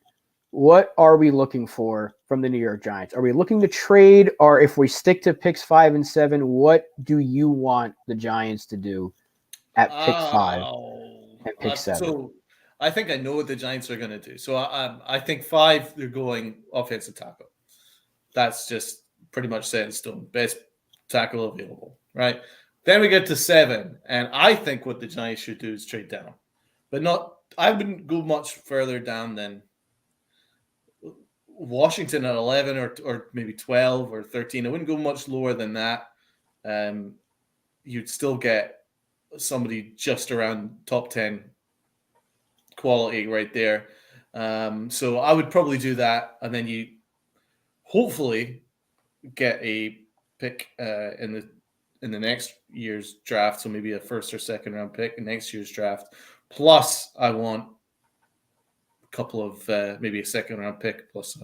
what are we looking for from the New York Giants? Are we looking to trade, or if we stick to picks 5 and 7, what do you want the Giants to do at pick 5 and pick 7? So I think I know what the Giants are going to do. So I think 5, they're going offensive tackle. That's just pretty much set in stone. Best tackle available, right? Then we get to 7, and I think what the Giants should do is trade down. But I wouldn't go much further down than Washington at 11 or maybe 12 or 13. I wouldn't go much lower than that. You'd still get somebody just around top 10 quality right there. So I would probably do that. And then hopefully get a pick in the next year's draft, so maybe a first or second round pick in next year's draft. Plus, I want a couple of maybe a second round pick plus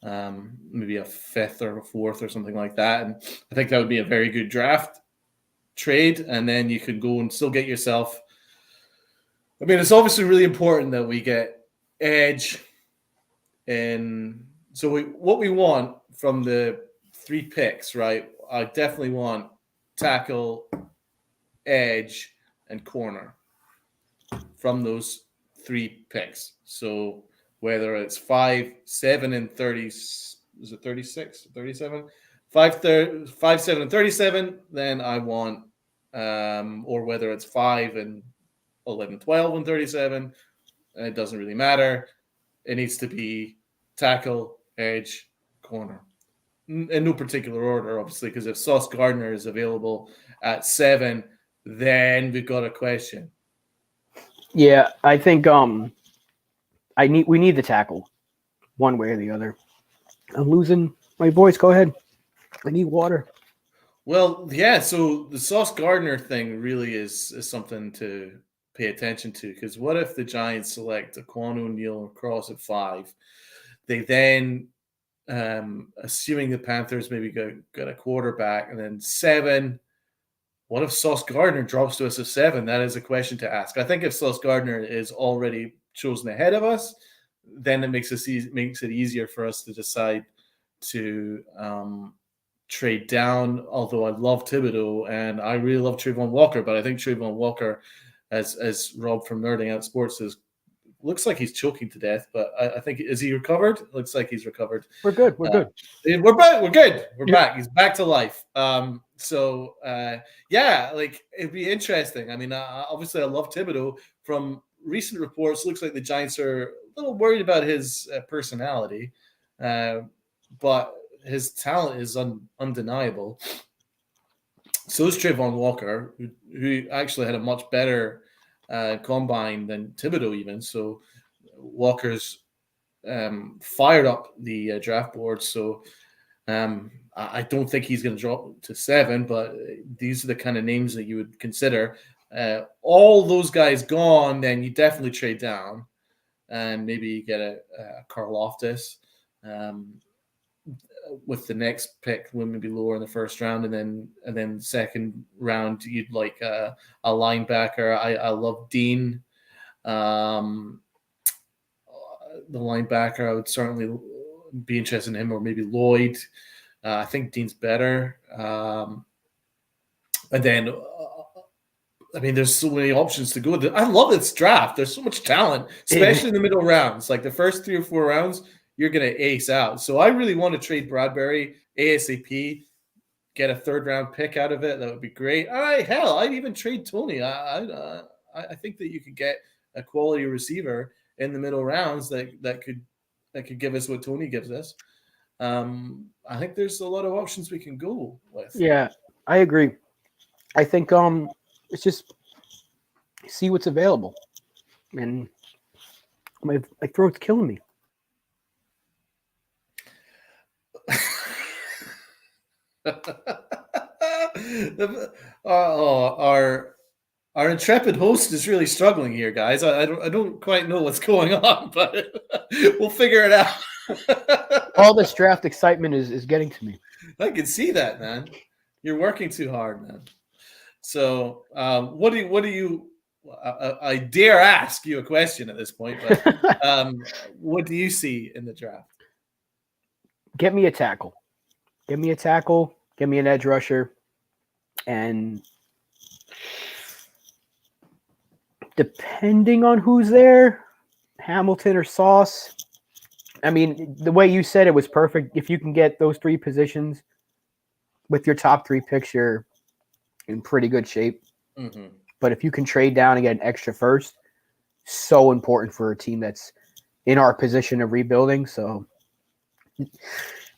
maybe a fifth or a fourth or something like that. And I think that would be a very good draft trade. And then you could go and still get yourself. I mean, it's obviously really important that we get edge. And so what we want from the 3 picks, right? I definitely want tackle, edge, and corner from those 3 picks. So whether it's 5, 7, and 30, is it 36, 37? 5, 7, and 37, then I want, or whether it's 5 and 11, 12, and 37, it doesn't really matter. It needs to be tackle, edge, corner. In no particular order, obviously, because if Sauce Gardner is available at 7, then we've got a question. Yeah, I think we need the tackle one way or the other. I'm losing my voice. Go ahead. I need water. Well, yeah, so the Sauce Gardner thing really is something to pay attention to, because what if the Giants select Aquan O'Neal across at 5? They then, assuming the Panthers maybe got a quarterback, and then 7, what if Sauce Gardner drops to us at 7? That is a question to ask. I think if Sauce Gardner is already chosen ahead of us, then it makes it easier for us to decide to trade down. Although I love Thibodeau and I really love Trayvon Walker, but I think Trayvon Walker, as Rob from Nerding Out Sports says, looks like he's choking to death. But I think, is he recovered? Looks like he's recovered. We're good. We're good. We're back. We're good. We're back. He's back to life. So yeah, like it'd be interesting. I mean, obviously I love Thibodeau. From recent reports, looks like the Giants are a little worried about his personality, but his talent is undeniable. So is Trayvon Walker, who actually had a much better combine than Thibodeau even. So Walker's fired up the draft board. So I don't think he's going to drop to 7, but these are the kind of names that you would consider. All those guys gone, then you definitely trade down and maybe get a Karl Loftus with the next pick, maybe lower in the first round, and then second round you'd like a linebacker. I love Dean, the linebacker. I would certainly be interested in him, or maybe Lloyd. I think Dean's better. And then, I mean, there's so many options to go with. I love this draft. There's so much talent, especially in the middle rounds. Like the first 3 or 4 rounds, you're going to ace out. So I really want to trade Bradbury ASAP, get a 3rd-round pick out of it. That would be great. I'd even trade Tony. I think that you could get a quality receiver in the middle rounds that could give us what Tony gives us. I think there's a lot of options we can go with. Yeah, I agree. I think it's just see what's available. And my throat's killing me. Our intrepid host is really struggling here, guys. I don't quite know what's going on, but we'll figure it out. All this draft excitement is getting to me. I can see that, man. You're working too hard, man. So, what do you? I dare ask you a question at this point, but what do you see in the draft? Get me a tackle. Give me a tackle. Give me an edge rusher. And depending on who's there, Hamilton or Sauce. I mean, the way you said it was perfect. If you can get those 3 positions with your top 3 picks, you're in pretty good shape. Mm-hmm. But if you can trade down and get an extra first, so important for a team that's in our position of rebuilding. So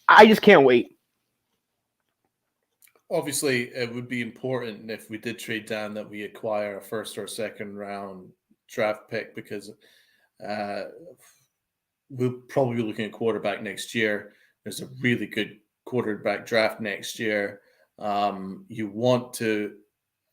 I just can't wait. Obviously, it would be important if we did trade down that we acquire a 1st or 2nd round draft pick, because we'll probably be looking at quarterback next year. there's a really good quarterback draft next year. You want to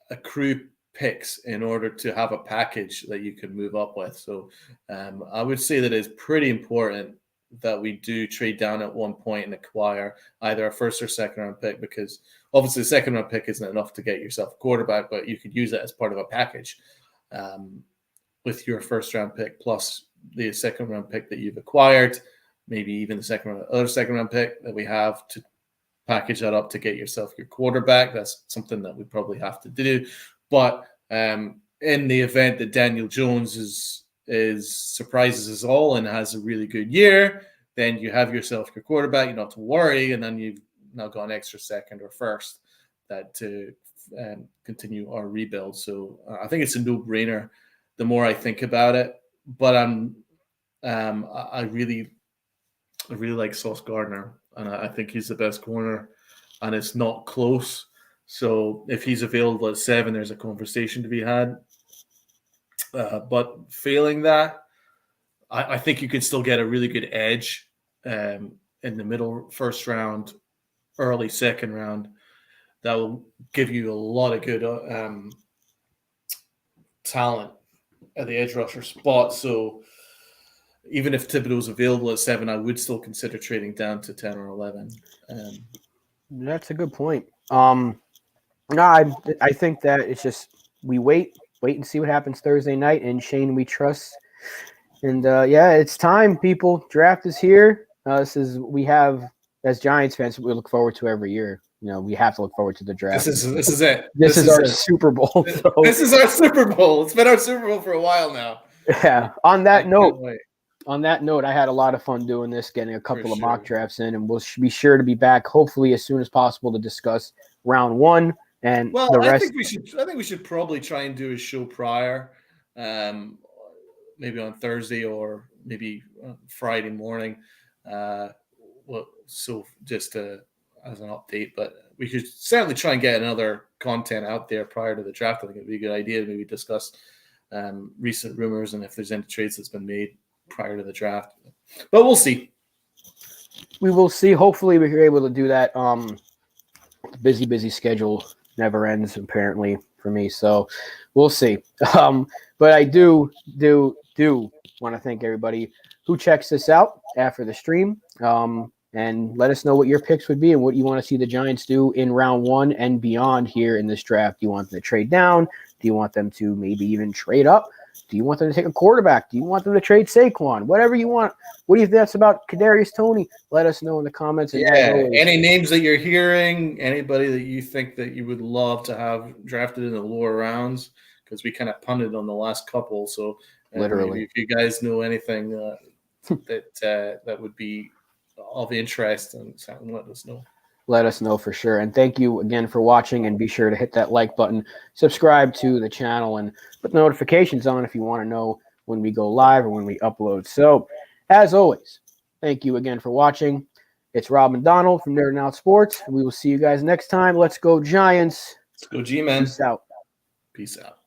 accrue picks in order to have a package that you can move up with. So I would say that it's pretty important that we do trade down at one point and acquire either a first or second round pick, because obviously the second round pick isn't enough to get yourself a quarterback, but you could use it as part of a package with your first round pick plus the second round pick that you've acquired, maybe even the other second round pick that we have, to package that up to get yourself your quarterback. That's something that we probably have to do. But in the event that Daniel Jones surprises us all and has a really good year, then you have yourself your quarterback. You don't have to worry, and then you've now got an extra second or first that to continue our rebuild. So I think it's a no-brainer. The more I think about it, but I really like Sauce Gardner, and I think he's the best corner, and it's not close. So if he's available at 7, there's a conversation to be had. But failing that, I think you could still get a really good edge in the middle first round, early second round. That will give you a lot of good talent at the edge rusher spot. So even if Thibodeau's available at 7, I would still consider trading down to 10 or 11. That's a good point. No, I think that it's just we wait and see what happens Thursday night. And Shane, we trust. And it's time, people. Draft is here. We have, as Giants fans, we look forward to every year. We have to look forward to the draft. This is it. This is our Super Bowl. So. This is our Super Bowl. It's been our Super Bowl for a while now. Yeah. On that note, I had a lot of fun doing this, getting a couple of mock drafts in, and we'll be sure to be back hopefully as soon as possible to discuss round 1 and the rest. I think we should probably try and do a show prior, maybe on Thursday or maybe Friday morning. So just as an update, but we should certainly try and get another content out there prior to the draft. I think it'd be a good idea to maybe discuss recent rumors and if there's any trades that's been made prior to the draft. But we'll see. We will see. Hopefully we're able to do that. Busy schedule never ends, apparently, for me. So we'll see. But I do want to thank everybody who checks this out after the stream. And let us know what your picks would be and what you want to see the Giants do in round 1 and beyond here in this draft. Do you want them to trade down? Do you want them to maybe even trade up? Do you want them to take a quarterback? Do you want them to trade Saquon? Whatever you want. What do you think that's about Kadarius Toney? Let us know in the comments. And any names that you're hearing, anybody that you think that you would love to have drafted in the lower rounds, because we kind of punted on the last couple. So literally, if you guys know anything that would be of interest, and let us know. Let us know for sure. And thank you again for watching, and be sure to hit that like button, subscribe to the channel, and put notifications on if you want to know when we go live or when we upload. So as always, thank you again for watching. It's Rob and Donald from Nerding Out Sports, and we will see you guys next time. Let's go Giants. Let's go G-Man. Peace out. Peace out.